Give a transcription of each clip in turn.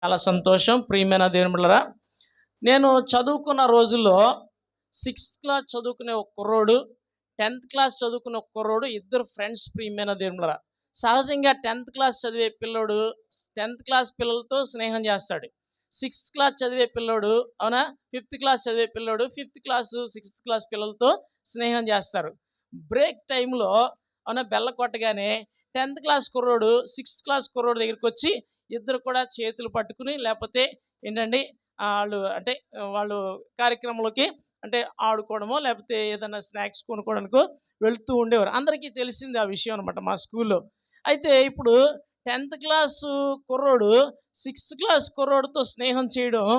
చాలా సంతోషం. ప్రియమైన దేవుని బిడ్డలారా, నేను చదువుకున్న రోజుల్లో 6th క్లాస్ చదువుకునే ఒక కుర్రోడు, 10th క్లాస్ చదువుకునే ఒక కుర్రోడు, ఇద్దరు ఫ్రెండ్స్. ప్రియమైన దేవుని బిడ్డలారా, సహజంగా 10th క్లాస్ చదివే పిల్లోడు 10th క్లాస్ పిల్లలతో స్నేహం చేస్తాడు. 6th క్లాస్ చదివే పిల్లోడు, అవునా, 5th క్లాస్ చదివే పిల్లోడు 5th క్లాసు 6th క్లాస్ పిల్లలతో స్నేహం చేస్తారు. బ్రేక్ టైంలో, అవునా, బెల్ల కొట్టగానే 10th క్లాస్ కుర్రోడు 6th క్లాస్ కుర్రోడు దగ్గరికి వచ్చి ఇద్దరు కూడా చేతులు పట్టుకుని, లేకపోతే ఏంటండి, వాళ్ళు కార్యక్రమంలోకి అంటే ఆడుకోవడమో లేకపోతే ఏదైనా స్నాక్స్ కొనుక్కోవడానికో వెళుతూ ఉండేవారు. అందరికీ తెలిసింది ఆ విషయం అనమాట మా స్కూల్లో. అయితే ఇప్పుడు 10th క్లాసు కుర్రోడు 6th క్లాస్ కుర్రోడితో స్నేహం చేయడం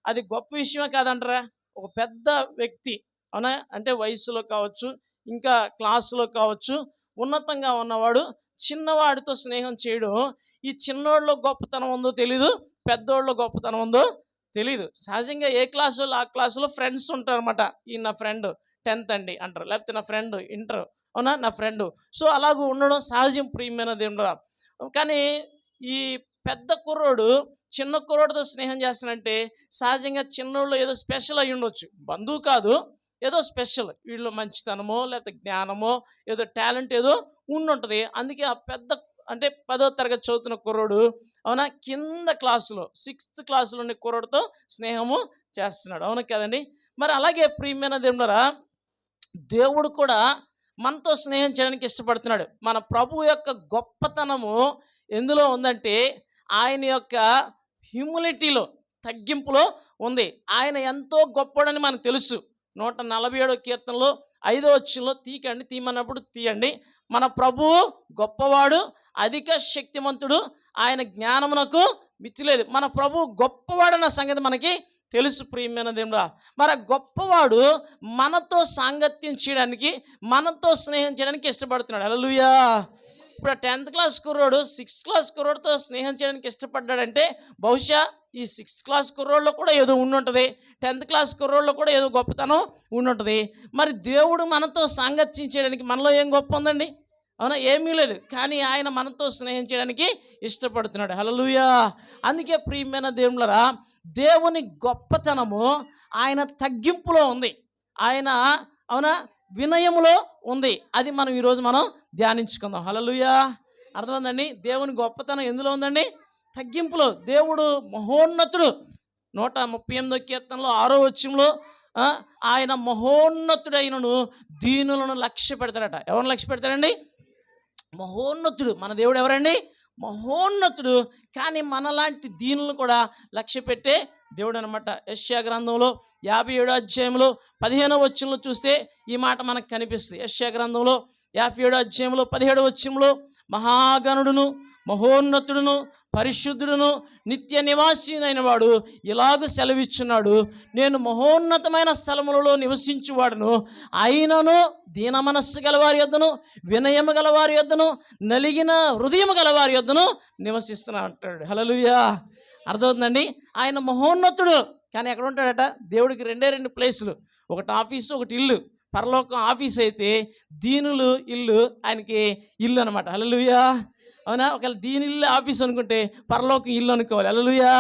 అది గొప్ప విషయమే కాదంటారా? ఒక పెద్ద వ్యక్తి, అవునా, అంటే వయసులో కావచ్చు, ఇంకా క్లాసులో కావచ్చు, ఉన్నతంగా ఉన్నవాడు చిన్నవాడితో స్నేహం చేయడం, ఈ చిన్నోళ్ళలో గొప్పతనం ఉందో తెలీదు, పెద్దోళ్ళలో గొప్పతనం ఉందో తెలీదు. సహజంగా ఏ క్లాసులో ఆ క్లాసులో ఫ్రెండ్స్ ఉంటారన్నమాట. ఈ నా ఫ్రెండ్ 10th అండి అంటారు, లేకపోతే నా ఫ్రెండ్ ఇంటర్, అవునా, నా ఫ్రెండ్. సో అలాగూ ఉండడం సహజం. ప్రియమైన దేవుడా, కానీ ఈ పెద్ద కుర్రోడు చిన్న కుర్రోడితో స్నేహం చేస్తానంటే సహజంగా చిన్నోళ్ళు ఏదో స్పెషల్ అయి ఉండొచ్చు. బంధువు కాదు, ఏదో స్పెషల్, వీళ్ళు మంచితనమో లేకపోతే జ్ఞానమో ఏదో టాలెంట్ ఏదో ఉండుంటుంది. అందుకే ఆ పెద్ద అంటే 10వ తరగతి చదువుతున్న కుర్రోడు, అవునా, కింద క్లాసులో 6th క్లాసులో ఉండే కుర్రోడితో స్నేహము చేస్తున్నాడు. అవునా కదండి? మరి అలాగే ప్రియమైన దేవుడారా, దేవుడు కూడా మనతో స్నేహం చేయడానికి ఇష్టపడుతున్నాడు. మన ప్రభు యొక్క గొప్పతనము ఎందులో ఉందంటే ఆయన యొక్క హ్యూమిలిటీలో, తగ్గింపులో ఉంది. ఆయన ఎంతో గొప్పడని మనకు తెలుసు. 147వ కీర్తనలో 5వ వచనంలో తీయమన్నప్పుడు తీయండి. మన ప్రభువు గొప్పవాడు, అధిక శక్తిమంతుడు, ఆయన జ్ఞానమునకు మితిలేదు. మన ప్రభువు గొప్పవాడన్న సంగతి మనకి తెలుసు. ప్రియమైన దేవుడా, మరి గొప్పవాడు మనతో సాంగత్యం చేయడానికి, మనతో స్నేహం చేయడానికి ఇష్టపడుతున్నాడు. హల్లెలూయా. ఇప్పుడు 10th క్లాస్ కుర్రోడు 6th క్లాస్ కుర్రోడితో స్నేహం చేయడానికి ఇష్టపడ్డాడంటే బహుశా ఈ 6th క్లాస్ కుర్రోళ్ళలో కూడా ఏదో ఉండుంటుంది, 10th క్లాస్ కుర్రోళ్ళలో కూడా ఏదో గొప్పతనం ఉండుంటుంది. మరి దేవుడు మనతో సాంగత్యం చేయడానికి మనలో ఏం గొప్ప ఉందండి? అవునా, ఏమీ లేదు. కానీ ఆయన మనతో స్నేహం చేయడానికి ఇష్టపడుతున్నాడు. హల్లెలూయా. అందుకే ప్రియమైన దేవుళ్ళరా, దేవుని గొప్పతనము ఆయన తగ్గింపులో ఉంది, ఆయన, అవునా, వినయములో ఉంది. అది మనం ఈరోజు ధ్యానించుకుందాం. హల్లెలూయా. అర్థమైందండి? దేవుని గొప్పతనం ఎందులో ఉందండి? తగ్గింపులో. దేవుడు మహోన్నతుడు. 138వ కీర్తనలో 6వ వచనంలో ఆయన మహోన్నతుడైనను దీనులను లక్ష్య పెడతాడట. ఎవరిని లక్ష్య పెడతాడండి? మహోన్నతుడు. మన దేవుడు ఎవరండి? మహోన్నతుడు. కానీ మనలాంటి దీనులను కూడా లక్ష్య పెట్టే దేవుడు అనమాట. యెషయా గ్రంథంలో 57వ అధ్యాయంలో 15వ వచనంలో చూస్తే ఈ మాట మనకు కనిపిస్తుంది. యెషయా గ్రంథంలో 57వ అధ్యాయంలో 17వ వచనంలో, మహాగణుడును, మహోన్నతుడును, పరిశుద్ధుడును, నిత్య నివాసినైన వాడు ఇలాగ సెలవిచ్చున్నాడు, నేను మహోన్నతమైన స్థలములలో నివసించువాడును, అయినను దీన మనస్సు గలవారి యొద్దను, వినయము గలవారి యొద్దను, నలిగిన హృదయము గలవారి యొద్దను నివసిస్తున్నా అంటాడు. హల్లెలూయా. అర్థమవుతుందండి? ఆయన మహోన్నతుడు. కానీ ఎక్కడ ఉంటాడట? దేవుడికి 2 ప్లేసులు, ఒకటి ఆఫీసు, ఒకటి ఇల్లు. పరలోకం ఆఫీస్ అయితే దీనులు ఇల్లు ఆయనకి ఇల్లు అనమాట. హల్లెలూయా. అవునా? ఒకవేళ దీని ఇల్లు ఆఫీస్ అనుకుంటే పరలోకం ఇల్లు అనుకోవాలి. హల్లెలూయా.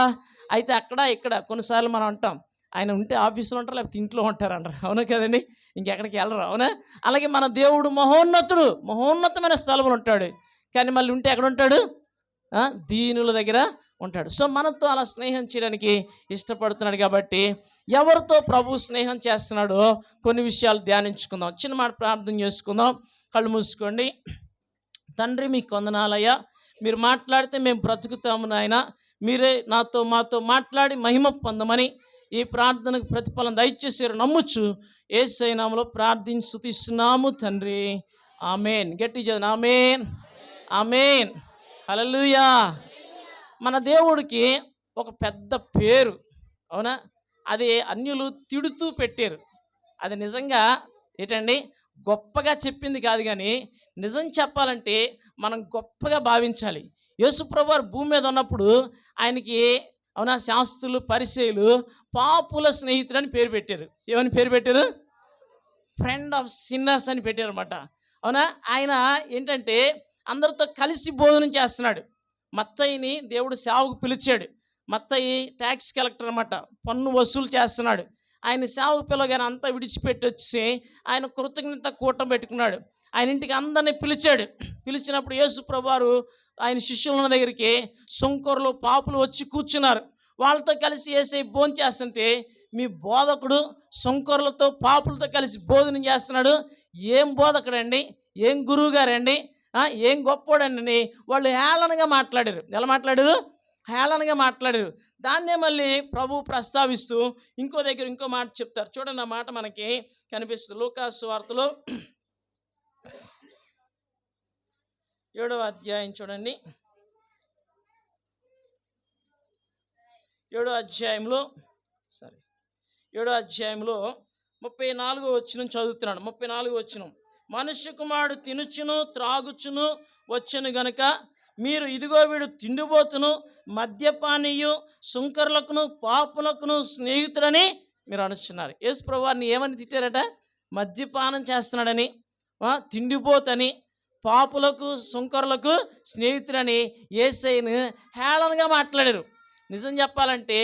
అయితే అక్కడ ఇక్కడ కొన్నిసార్లు మనం అంటాం, ఆయన ఉంటే ఆఫీసులో ఉంటారు, లేకపోతే ఇంట్లో ఉంటారంటారు. అవునా కదండి? ఇంకెక్కడికి వెళ్ళరు. అవునా? అలాగే మన దేవుడు మహోన్నతుడు, మహోన్నతమైన స్థలంలో ఉంటాడు. కానీ మళ్ళీ ఉంటే ఎక్కడ ఉంటాడు? దీనుల దగ్గర ఉంటాడు. సో మనతో అలా స్నేహం చేయడానికి ఇష్టపడుతున్నాడు. కాబట్టి ఎవరితో ప్రభు స్నేహం చేస్తున్నాడో కొన్ని విషయాలు ధ్యానించుకుందాం. చిన్న మాట ప్రార్థన చేసుకుందాం. కళ్ళు మూసుకోండి. తండ్రి, మీకు వందనాలయ్యా. మీరు మాట్లాడితే మేము బ్రతుకుతాము నాయన. మీరే మాతో మాట్లాడి మహిమ పొందమని ఈ ప్రార్థనకు ప్రతిఫలం దయచేసారు నమ్ముచ్చు యేసయ్య నామములో ప్రార్థించి స్తుతిస్తున్నాము తండ్రి. ఆమేన్. గట్టి చదువు. ఆమేన్, ఆమేన్. హల్లెలూయా. మన దేవుడికి ఒక పెద్ద పేరు, అవునా, అది అన్యులు తిడుతూ పెట్టారు. అది నిజంగా ఏంటండి, గొప్పగా చెప్పింది కాదు. కానీ నిజం చెప్పాలంటే మనం గొప్పగా భావించాలి. యేసుప్రభు వారు భూమి మీద ఉన్నప్పుడు ఆయనకి, అవునా, శాస్త్రులు పరిసయ్యులు పాపుల స్నేహితుడు అని పేరు పెట్టారు. ఏమని పేరు పెట్టారు? ఫ్రెండ్ ఆఫ్ సిన్నర్స్ అని పెట్టారు అన్నమాట. అవునా? ఆయన ఏంటంటే అందరితో కలిసి భోజనం చేస్తున్నాడు. మత్తయిని దేవుడు సేవకు పిలిచాడు. మత్తయి ట్యాక్స్ కలెక్టర్ అనమాట, పన్ను వసూలు చేస్తున్నాడు. ఆయన సేవకు పిల్లగానే అంతా విడిచిపెట్టి వచ్చి ఆయన కృతజ్ఞత కూటం పెట్టుకున్నాడు. ఆయన ఇంటికి అందరినీ పిలిచాడు. పిలిచినప్పుడు యేసు ప్రభువారు ఆయన శిష్యుల దగ్గరికి సుంకరులు పాపులు వచ్చి కూర్చున్నారు. వాళ్ళతో కలిసి యేసయ్య భోజనం చేస్తుంటే, మీ బోధకుడు సుంకరులతో పాపులతో కలిసి భోజనం చేస్తున్నాడు, ఏం బోధకుడండి, ఏం గురువు గారండి, ఏం గొప్పోడండి వాళ్ళు హేళనగా మాట్లాడారు. ఎలా మాట్లాడారు? హేళనగా మాట్లాడారు. దాన్నే మళ్ళీ ప్రభు ప్రస్తావిస్తూ ఇంకో దగ్గర ఇంకో మాట చెప్తారు. చూడండి, ఆ మాట మనకి కనిపిస్తుంది. లూకా సువార్తలో 7వ అధ్యాయం చూడండి. 7వ అధ్యాయంలో 34వ వచనం చదువుతున్నాడు. 34వ వచనం, మనుష్య కుమారుడు తినుచును త్రాగుచును వచ్చును గనుక మీరు ఇదిగో వీడు తిండిపోతును మద్యపానీయు సుంకరులకును పాపులకును స్నేహితుడని మీరు అనుచున్నారు. యేసు ప్రభువారిని ఏమని తిట్టారట? మద్యపానం చేస్తున్నాడని, తిండిపోతని, పాపులకు సుంకరులకు స్నేహితుడని యేసయ్యను హేళనగా మాట్లాడారు. నిజం చెప్పాలంటే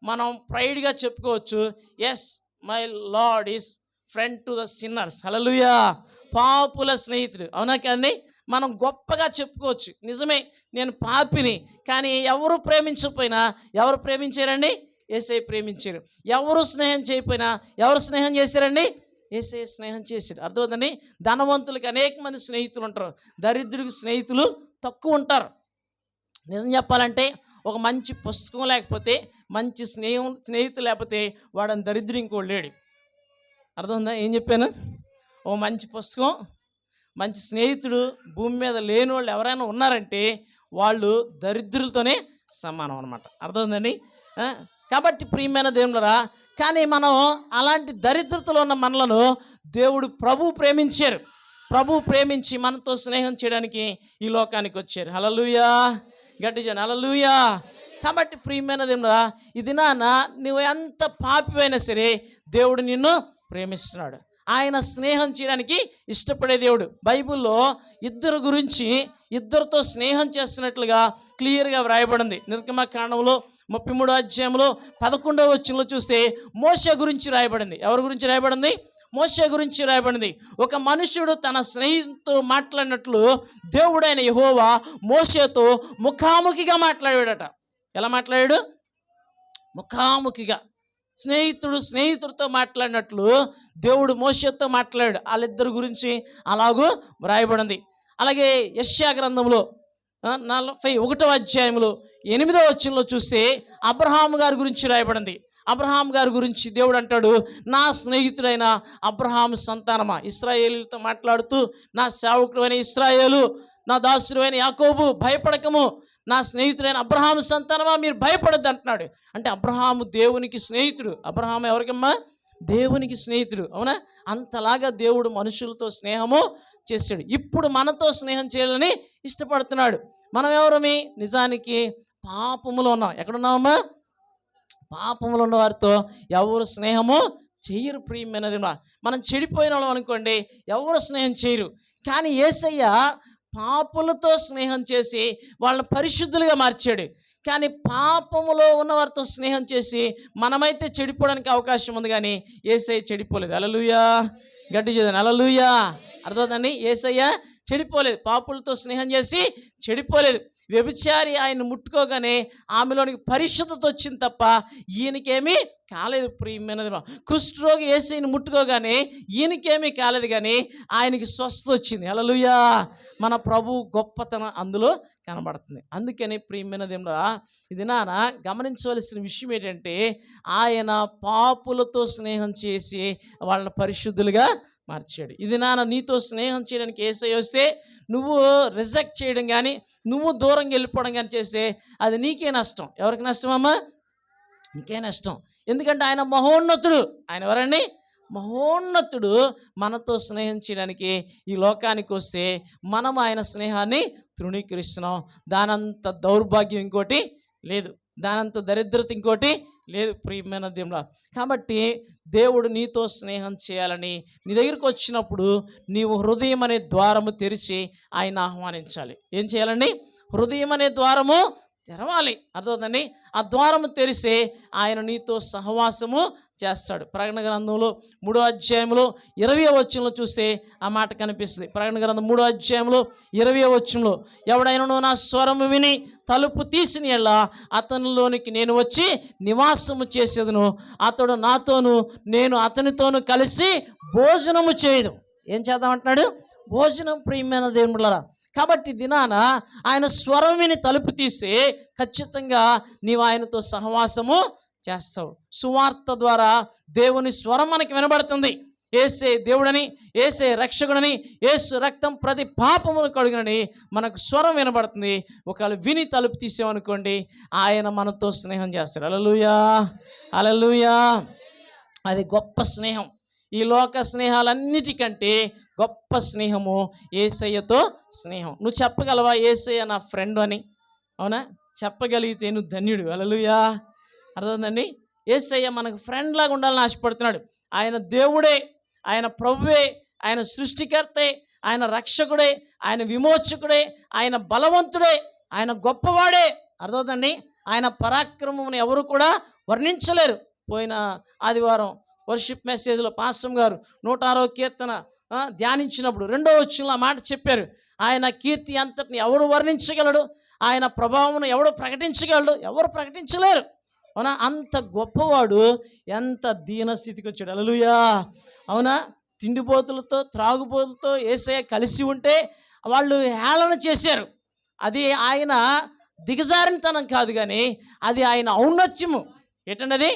మనం ప్రైడ్గా చెప్పుకోవచ్చు, yes my lord is friend to the sinners. Hallelujah. పాపుల స్నేహితుడు. అవునా కానీ మనం గొప్పగా చెప్పుకోవచ్చు, నిజమే నేను పాపిని. కానీ ఎవరు ప్రేమించకపోయినా, ఎవరు ప్రేమించారండి? యేసయ్య ప్రేమించారు. ఎవరు స్నేహం చేయకపోయినా, ఎవరు స్నేహం చేశారండి? యేసయ్య స్నేహం చేశాడు. అర్థమవుతుందండి? ధనవంతులకి అనేక మంది స్నేహితులు ఉంటారు, దరిద్రుడికి స్నేహితులు తక్కువ ఉంటారు. నిజం చెప్పాలంటే ఒక మంచి పుస్తకం లేకపోతే, మంచి స్నేహితులు లేకపోతే వాడని దరిద్రుడు ఇంకోటి లేడు. అర్థమైందా ఏం చెప్పాను? ఓ మంచి పుస్తకం, మంచి స్నేహితుడు భూమి మీద లేని వాళ్ళు ఎవరైనా ఉన్నారంటే వాళ్ళు దరిద్రులతోనే సమానం అనమాట. అర్థమైందండి? కాబట్టి ప్రియమైన దేవునులారా, కానీ మనం అలాంటి దరిద్రతలో ఉన్న మనలను దేవుడు ప్రభు ప్రేమించారు. ప్రభు ప్రేమించి మనతో స్నేహం చేయడానికి ఈ లోకానికి వచ్చారు. హల్లెలూయా. గట్టి జన హల్లెలూయా. కాబట్టి ప్రియమైన దేవునులారా, ఇది నువ్వు ఎంత పాపివైనా సరే దేవుడు నిన్ను ప్రేమిస్తున్నాడు. ఆయన స్నేహం చేయడానికి ఇష్టపడే దేవుడు. బైబిల్లో ఇద్దరితో స్నేహం చేస్తున్నట్లుగా క్లియర్గా వ్రాయబడింది. నిర్గమకాండంలో 33వ అధ్యాయంలో 11వ వచనంలో చూస్తే మోషే గురించి రాయబడింది. ఎవరి గురించి రాయబడింది? మోషే గురించి రాయబడింది. ఒక మనుషుడు తన స్నేహితుడు మాట్లాడినట్లు దేవుడైన యెహోవా మోషేతో ముఖాముఖిగా మాట్లాడాడట. ఎలా మాట్లాడాడు? ముఖాముఖిగా. స్నేహితుడితో మాట్లాడినట్లు దేవుడు మోషేతో మాట్లాడాడు. వాళ్ళిద్దరి గురించి అలాగూ వ్రాయబడింది. అలాగే యెషయా గ్రంథంలో 41వ అధ్యాయంలో 8వ వచనంలో చూస్తే అబ్రహాము గారి గురించి రాయబడింది. అబ్రహాము గారి గురించి దేవుడు అంటాడు, నా స్నేహితుడైన అబ్రహాము సంతానమా, ఇశ్రాయేలుతో మాట్లాడుతూ, నా సేవకుడు అయిన ఇశ్రాయేలు, నా దాసుడు అయిన యాకోబు భయపడకము, నా స్నేహితుడైన అబ్రహాము సంతానమా మీరు భయపడద్దు అంటున్నాడు. అంటే అబ్రహాము దేవునికి స్నేహితుడు. అబ్రహాము ఎవరికమ్మా? దేవునికి స్నేహితుడు. అవునా? అంతలాగా దేవుడు మనుషులతో స్నేహము చేశాడు. ఇప్పుడు మనతో స్నేహం చేయాలని ఇష్టపడుతున్నాడు. మనం ఎవరమి? నిజానికి పాపములో ఉన్నాం. ఎక్కడున్నామమ్మా? పాపములో ఉన్న వారితో ఎవరు స్నేహము చేయరు. ప్రియమైనది, మనం చెడిపోయిన వాళ్ళం అనుకోండి, ఎవరు స్నేహం చేయరు. కానీ యేసయ్య పాపులతో స్నేహం చేసి వాళ్ళని పరిశుద్ధులుగా మార్చాడు. కానీ పాపములో ఉన్న వారితో స్నేహం చేసి మనమైతే చెడిపోవడానికి అవకాశం ఉంది, కానీ యేసయ్య చెడిపోలేదు. హల్లెలూయా. గట్టి చేద్దాం. హల్లెలూయా. అర్థమవుతుందండి? యేసయ్య చెడిపోలేదు. పాపులతో స్నేహం చేసి చెడిపోలేదు. వ్యభిచారి ఆయన ముట్టుకోగానే ఆమెలోనికి పరిశుద్ధత వచ్చింది తప్ప ఈయనకేమీ కాలేదు. ప్రియమైనది, కుష్ఠరోగి యేసయ్యని ముట్టుకోగానే ఈయనకేమీ కాలేదు, కానీ ఆయనకి స్వస్థత వచ్చింది. హల్లెలూయా. మన ప్రభు గొప్పతనం అందులో కనబడుతుంది. అందుకని ప్రియమైనది, ఇది గమనించవలసిన విషయం ఏంటంటే, ఆయన పాపులతో స్నేహం చేసి వాళ్ళని పరిశుద్ధులుగా మార్చాడు. ఇది నీతో స్నేహం చేయడానికి యేసయ్య వస్తే నువ్వు రిజెక్ట్ చేయడం కానీ, నువ్వు దూరంగా వెళ్ళిపోవడం కానీ చేస్తే అది నీకే నష్టం. ఎవరికి నష్టం అమ్మా? నీకే నష్టం. ఎందుకంటే ఆయన మహోన్నతుడు. ఆయన ఎవరండి? మహోన్నతుడు. మనతో స్నేహం చేయడానికి ఈ లోకానికి వస్తే మనం ఆయన స్నేహాన్ని తృణీకరిస్తున్నాం. దానంత దౌర్భాగ్యం ఇంకోటి లేదు, దానంత దరిద్రత ఇంకోటి లేదు. ప్రియమైన దేవుడా, కాబట్టి దేవుడు నీతో స్నేహం చేయాలని నీ దగ్గరికి వచ్చినప్పుడు నీవు హృదయం అనే ద్వారము తెరిచి ఆయన ఆహ్వానించాలి. ఏం చేయాలండి? హృదయం అనే ద్వారము తెరవాలి. అర్థమవుతుందండి? ఆ ద్వారము తెరిస్తే ఆయన నీతో సహవాసము చేస్తాడు. ప్రకటన గ్రంథంలో 3వ అధ్యాయంలో 20వ వచనంలో చూస్తే ఆ మాట కనిపిస్తుంది. ప్రకటన గ్రంథం 3వ అధ్యాయంలో 20వ వచనంలో, ఎవడైనా నా స్వరము విని తలుపు తీసిన యెడల అతనిలోనికి నేను వచ్చి నివాసము చేసేదను, అతడు నాతోను నేను అతనితోను కలిసి భోజనము చేయదు. ఏం చేద్దామంటున్నాడు? భోజనం. ప్రియమైన దేవుళ్ళారా, కాబట్టి దినాన ఆయన స్వరం విని తలుపు తీస్తే ఖచ్చితంగా నీవు ఆయనతో సహవాసము చేస్తావు. సువార్త ద్వారా దేవుని స్వరం మనకి వినబడుతుంది. యేసే దేవుడని, యేసే రక్షకుడని, యేసు రక్తం ప్రతి పాపమును కడుగునని మనకు స్వరం వినబడుతుంది. ఒకవేళ విని తలుపు తీసామనుకోండి, ఆయన మనతో స్నేహం చేస్తాడు. హల్లెలూయా, హల్లెలూయా. అది గొప్ప స్నేహం. ఈ లోక స్నేహాలన్నిటికంటే గొప్ప స్నేహము యేసయ్యతో స్నేహం. నువ్వు చెప్పగలవా యేసయ్య నా ఫ్రెండ్ అని? అవునా? చెప్పగలిగితే నువ్వు ధన్యుడు. హల్లెలూయా. అర్థమైందండి? యేసయ్య మనకు ఫ్రెండ్ లాగా ఉండాలని ఆశపడుతున్నాడు. ఆయన దేవుడే, ఆయన ప్రభువే, ఆయన సృష్టికర్తే, ఆయన రక్షకుడే, ఆయన విమోచకుడే, ఆయన బలవంతుడే, ఆయన గొప్పవాడే. అర్థమవుతుందండి? ఆయన పరాక్రమమును ఎవరు కూడా వర్ణించలేరు. పోయిన ఆదివారం వర్షిప్ మెసేజ్లో పాస్టర్ గారు 106వ కీర్తన ధ్యానించినప్పుడు 2వ వచనంలో ఆ మాట చెప్పారు. ఆయన కీర్తి అంతటిని ఎవరు వర్ణించగలడు? ఆయన ప్రభావం ఎవడు ప్రకటించగలడు? ఎవరు ప్రకటించలేరు. అవునా? అంత గొప్పవాడు ఎంత దీనస్థితికి వచ్చాడు. హల్లెలూయా. అవునా? తిండిపోతులతో త్రాగుబోతులతో యేసయ్య కలిసి ఉంటే వాళ్ళు హేళన చేశారు. అది ఆయన దిగజారినతనం కాదు, కానీ అది ఆయన ఔన్నత్యము. ఏంటండి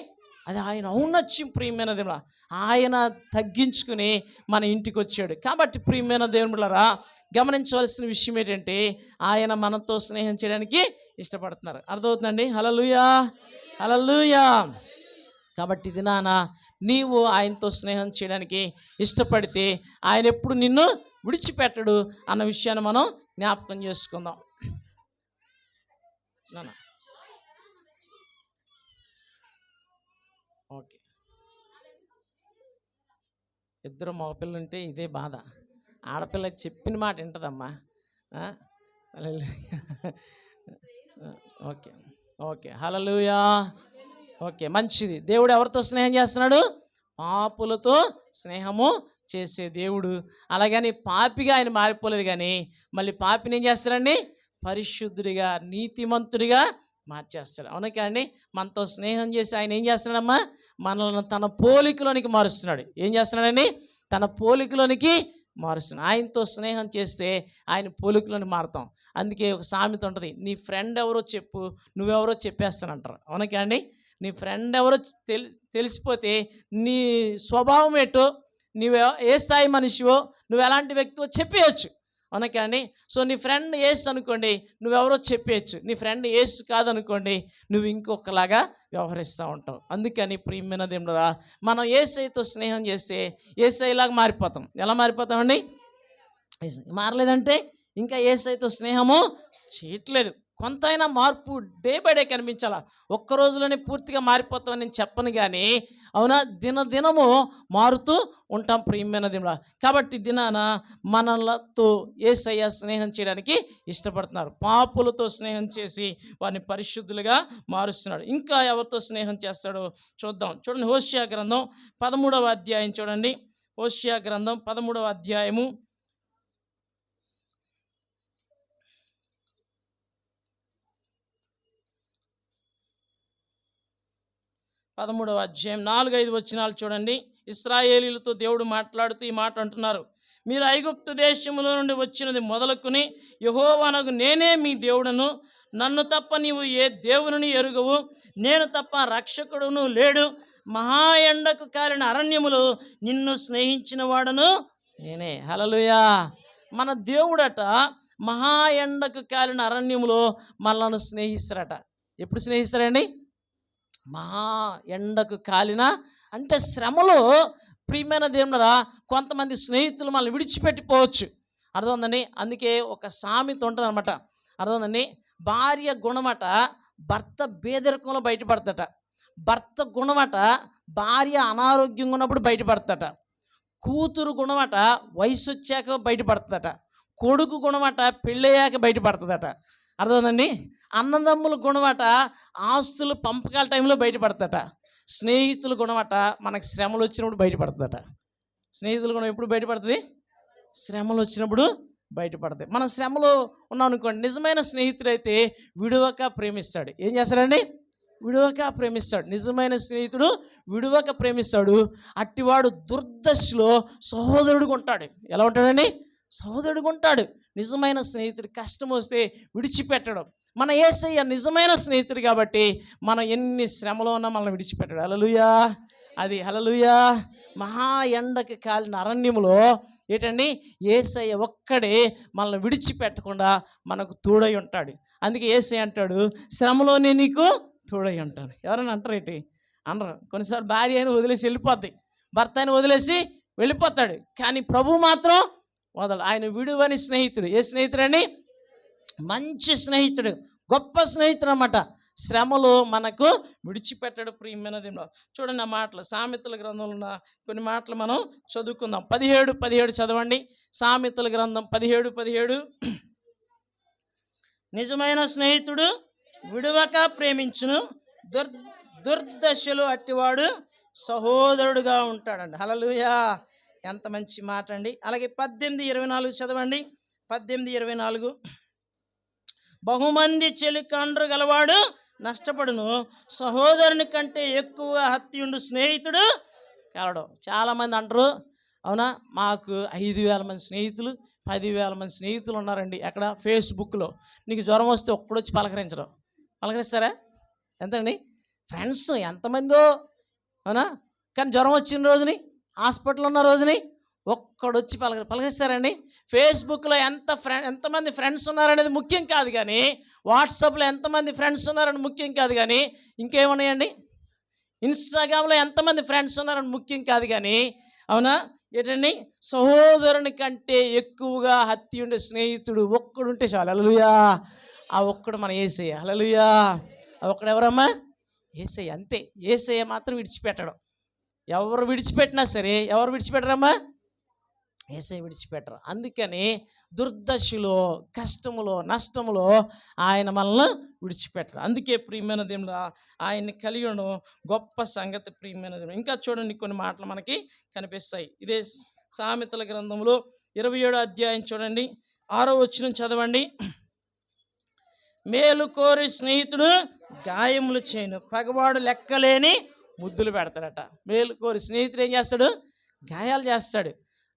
అది ఆయన ఔన్నత్యం. ప్రియమైన దేవుడా, ఆయన తగ్గించుకుని మన ఇంటికి వచ్చాడు. కాబట్టి ప్రియమైన దేవుళ్ళారా, గమనించవలసిన విషయం ఏంటంటే ఆయన మనతో స్నేహం చేయడానికి ఇష్టపడుతున్నారు. అర్థమవుతుందండి? హల్లెలూయా, హల్లెలూయా. కాబట్టి ఇది నీవు ఆయనతో స్నేహం చేయడానికి ఇష్టపడితే ఆయన ఎప్పుడు నిన్ను విడిచిపెట్టడు అన్న విషయాన్ని మనం జ్ఞాపకం చేసుకుందాం. ఓకే, ఇద్దరు మగపిల్లలు ఉంటే ఇదే బాధ. ఆడపిల్లకి చెప్పిన మాట వింటదమ్మా. ఓకే, ఓకే, హల్లెలూయా. ఓకే, మంచిది. దేవుడు ఎవరితో స్నేహం చేస్తున్నాడు? పాపులతో స్నేహము చేసే దేవుడు. అలాగని పాపిగా ఆయన మారిపోలేదు, కానీ మళ్ళీ పాపిని ఏం చేస్తాడండి? పరిశుద్ధుడిగా, నీతిమంతుడిగా మార్చేస్తాడు. అవునా కానీ? మనతో స్నేహం చేసి ఆయన ఏం చేస్తున్నాడమ్మా? మనల్ని తన పోలికలోనికి మారుస్తున్నాడు. ఏం చేస్తున్నాడండి? తన పోలికలోనికి మారుస్తున్నాడు. ఆయనతో స్నేహం చేస్తే ఆయన పోలికలోని మారుతాం. అందుకే ఒక సామెత ఉంటుంది, నీ ఫ్రెండ్ ఎవరో చెప్పు, నువ్వెవరో చెప్పేస్తానంటారు. అవునా కానీ? నీ ఫ్రెండ్ ఎవరో తెలిసిపోతే నీ స్వభావం ఏంటో, నువ్వు ఏ స్థాయి మనిషివో, నువ్వు ఎలాంటి వ్యక్తివో చెప్పేయచ్చు. అవునా కానీ? సో నీ ఫ్రెండ్ యేసు అనుకోండి, నువ్వెవరో చెప్పేయచ్చు. నీ ఫ్రెండ్ యేసు కాదనుకోండి, నువ్వు ఇంకొకలాగా వ్యవహరిస్తూ ఉంటావు. అందుకని ప్రియమైన దేవుడా, మనం యేసయ్యతో స్నేహం చేస్తే యేసయ్యలాగా మారిపోతాం. ఎలా మారిపోతామండి? మారలేదంటే ఇంకా యేసయ్యతో స్నేహము చేయట్లేదు. కొంతైనా మార్పు డే బై డే కనిపించాలా. ఒక్క రోజులోనే పూర్తిగా మారిపోతామని నేను చెప్పను, కానీ అవునా, దినదినము మారుతూ ఉంటాం ప్రియమైన దేవుడా. కాబట్టి దినాన మనలతో యేసయ్య స్నేహం చేయడానికి ఇష్టపడుతున్నారు. పాపులతో స్నేహం చేసి వారిని పరిశుద్ధులుగా మారుస్తున్నాడు. ఇంకా ఎవరితో స్నేహం చేస్తాడో చూద్దాం. చూడండి, హోషేయ గ్రంథం 13వ అధ్యాయం చూడండి. హోషేయ గ్రంథం 13వ అధ్యాయము 13వ అధ్యాయం 4-5 వచనాలు చూడండి. ఇశ్రాయేలీలతో దేవుడు మాట్లాడుతూ ఈ మాట అంటున్నారు, మీరు ఐగుప్తు దేశములో నుండి వచ్చినది మొదలుకొని యెహోవానగు నేనే మీ దేవుడను, నన్ను తప్ప నీవు ఏ దేవుని ఎరుగవు, నేను తప్ప రక్షకుడును లేడు, మహా ఎండకు కాలిన అరణ్యములో నిన్ను స్నేహించిన వాడను నేనే. హల్లెలూయా. మన దేవుడట మహా ఎండకు కాలిన అరణ్యములో మనల్ని స్నేహిస్తారట. ఎప్పుడు స్నేహిస్తారండి? మహా ఎండకు కాలిన అంటే శ్రమలో. ప్రియమైన దేవుడా, కొంతమంది స్నేహితులు మనల్ని విడిచిపెట్టిపోవచ్చు. అర్థమైందండి? అందుకే ఒక సామెత ఉంటుంది అనమాట. అర్థమైందండి? భార్య గుణమట భర్త పేదరికంలో బయటపడతట, భర్త గుణమట భార్య అనారోగ్యంగా ఉన్నప్పుడు బయటపడతట, కూతురు గుణమట వయసు వచ్చాక బయటపడుతుందట, కొడుకు గుణమట పెళ్ళయ్యాక బయటపడుతుందట. అర్థమైందండి? అన్నదమ్ముల గుణమట ఆస్తులు పంపకాల టైంలో బయటపడతాట. స్నేహితుల గుణమట మనకు శ్రమలు వచ్చినప్పుడు బయటపడుతుందట. స్నేహితుల గుణం ఎప్పుడు బయటపడుతుంది? శ్రమలు వచ్చినప్పుడు బయటపడతాయి. మనం శ్రమలో ఉన్నాం అనుకోండి, నిజమైన స్నేహితుడైతే విడువక ప్రేమిస్తాడు. ఏం చేస్తాడండి? విడువక ప్రేమిస్తాడు. నిజమైన స్నేహితుడు విడువక ప్రేమిస్తాడు. అట్టివాడు దుర్దశలో సహోదరుడుగా ఉంటాడు. ఎలా ఉంటాడండి? సహోదరుడుగా ఉంటాడు. నిజమైన స్నేహితుడు కష్టం వస్తే విడిచిపెట్టడం. మన యేసయ్య నిజమైన స్నేహితుడు కాబట్టి మనం ఎన్ని శ్రమలో ఉన్నా మనల్ని విడిచిపెట్టాడు. హల్లెలూయా. అది హల్లెలూయా. మహా ఎండకి కాలిన అరణ్యములో ఏంటండి, యేసయ్య ఒక్కడే మనల్ని విడిచిపెట్టకుండా మనకు తోడై ఉంటాడు. అందుకే యేసయ్య అంటాడు, శ్రమలోనే నీకు తోడై ఉంటాను. ఎవరైనా అంటారు ఏంటి? అనరు. కొన్నిసార్లు భార్య అయినా వదిలేసి వెళ్ళిపోద్ది, భర్త అయినా వదిలేసి వెళ్ళిపోతాడు. కానీ ప్రభు మాత్రం వదలడు. ఆయన విడువని స్నేహితుడు. ఏ స్నేహితుడండి? మంచి స్నేహితుడు, గొప్ప స్నేహితుడు అన్నమాట. శ్రమలో మనకు విడిచిపెట్టడు. ప్రియమైన దేవుడు, చూడండి ఆ మాటలు సామెతల గ్రంథంలో ఉన్న కొన్ని మాటలు మనం చదువుకుందాం. 17 చదవండి. సామెతల గ్రంథం 17. నిజమైన స్నేహితుడు విడువక ప్రేమించును, దుర్దశలు అట్టివాడు సహోదరుడుగా ఉంటాడండి. హల్లెలూయా. ఎంత మంచి మాట అండి. అలాగే 18:24 చదవండి. 18:24. బహుమంది చెలికాండ్రు గలవాడు నష్టపడును, సహోదరుని కంటే ఎక్కువ హత్యుండు స్నేహితుడు కలడు. చాలామంది అంటారు, అవునా, మాకు 5,000 మంది స్నేహితులు, 10,000 మంది స్నేహితులు ఉన్నారండి. ఎక్కడ? ఫేస్బుక్లో. నీకు జ్వరం వస్తే ఒక్కడొచ్చి పలకరిస్తారా? ఎంతండి? ఫ్రెండ్స్ ఎంతమందో, అవునా, కానీ జ్వరం వచ్చిన రోజుని, హాస్పిటల్ ఉన్న రోజుని ఒక్కడొచ్చి పలకరిస్తారండి? ఫేస్బుక్లో ఎంతమంది ఫ్రెండ్స్ ఉన్నారనేది ముఖ్యం కాదు, కానీ వాట్సాప్లో ఎంతమంది ఫ్రెండ్స్ ఉన్నారని ముఖ్యం కాదు, కానీ ఇంకేమున్నాయండి, ఇన్స్టాగ్రామ్లో ఎంతమంది ఫ్రెండ్స్ ఉన్నారని ముఖ్యం కాదు, కానీ అవునా ఏంటండి, సహోదరుని కంటే ఎక్కువగా హత్యుండే స్నేహితుడు ఒక్కడుంటే చాలు. హల్లెలూయా. ఆ ఒక్కడు మన యేసయ్య. హల్లెలూయా. ఆ ఒక్కడు ఎవరమ్మా? యేసయ్య. అంతే. యేసయ్య మాత్రం విడిచిపెట్టడం. ఎవరు విడిచిపెట్టినా సరే, ఎవరు విడిచిపెట్టరమ్మా? యేసయ్య విడిచిపెట్టరు. అందుకని దుర్దశలో, కష్టములో, నష్టములో ఆయన మనల్ని విడిచిపెట్టరు. అందుకే ప్రియమైన దేవుడు ఆయన్ని కలిగి ఉండడం గొప్ప సంగతి. ప్రియమైన దేవుడు, ఇంకా చూడండి కొన్ని మాటలు మనకి కనిపిస్తాయి. ఇదే సామెతల గ్రంథంలో 27వ అధ్యాయం చూడండి, 6వ వచనం చదవండి. మేలు కోరి స్నేహితుడు గాయములు చేయను, పగవాడు లెక్కలేని ముద్దులు పెడతాడట. మేలు కోరి స్నేహితుడు ఏం చేస్తాడు? గాయాలు చేస్తాడు.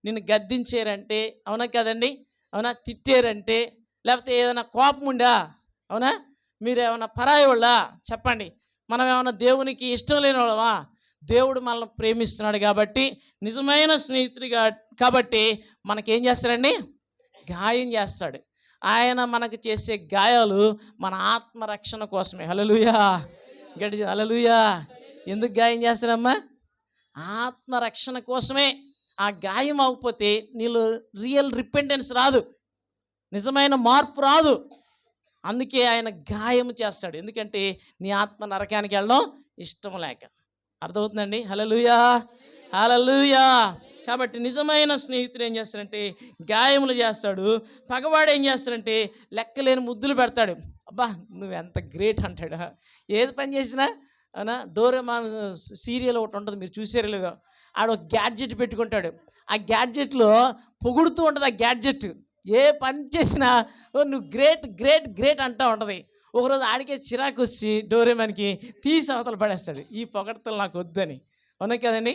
నిన్ను గద్దించారంటే, అవునా కదండి, అవునా, తిట్టారంటే, లేకపోతే ఏదైనా కోపం ఉందా, అవునా, మీరు ఏమైనా పరాయి వాళ్ళా చెప్పండి, మనం ఏమైనా దేవునికి ఇష్టం లేని వాళ్ళమా? దేవుడు మనల్ని ప్రేమిస్తున్నాడు కాబట్టి, నిజమైన స్నేహితుడిగా కాబట్టి మనకేం చేస్తాడండి? గాయం చేస్తాడు. ఆయన మనకు చేసే గాయాలు మన ఆత్మరక్షణ కోసమే. హల్లెలూయా. గడిచి హల్లెలూయా. ఎందుకు గాయం చేస్తాడమ్మా? ఆత్మరక్షణ కోసమే. ఆ గాయం అవ్వకపోతే నీలో రియల్ రిపెంటెన్స్ రాదు, నిజమైన మార్పు రాదు. అందుకే ఆయన గాయం చేస్తాడు. ఎందుకంటే నీ ఆత్మ నరకానికి వెళ్ళడం ఇష్టం లేక. అర్థమవుతుందండి? హల్లెలూయా. హల్లెలూయా. కాబట్టి నిజమైన స్నేహితుడు ఏం చేస్తాడంటే గాయములు చేస్తాడు. పగవాడు ఏం చేస్తాడంటే లెక్కలేని ముద్దులు పెడతాడు. అబ్బా నువ్వెంత గ్రేట్ అంటాడు. ఏది పని చేసినా, అవునా, డోరేమాన్ సీరియల్ ఒకటి ఉంటుంది, మీరు చూసారో లేదో, ఆడ ఒక గ్యాడ్జెట్ పెట్టుకుంటాడు. ఆ గ్యాడ్జెట్లో పొగుడుతూ ఉంటుంది. ఆ గ్యాడ్జెట్ ఏ పని చేసినా నువ్వు గ్రేట్ గ్రేట్ గ్రేట్ అంటూ ఉంటుంది. ఒకరోజు ఆడికే చిరాకు వచ్చి డోరేమాన్కి తీసి అవతల పడేస్తాడు, ఈ పొగడతలు నాకు వద్దని. అవునా కదండి?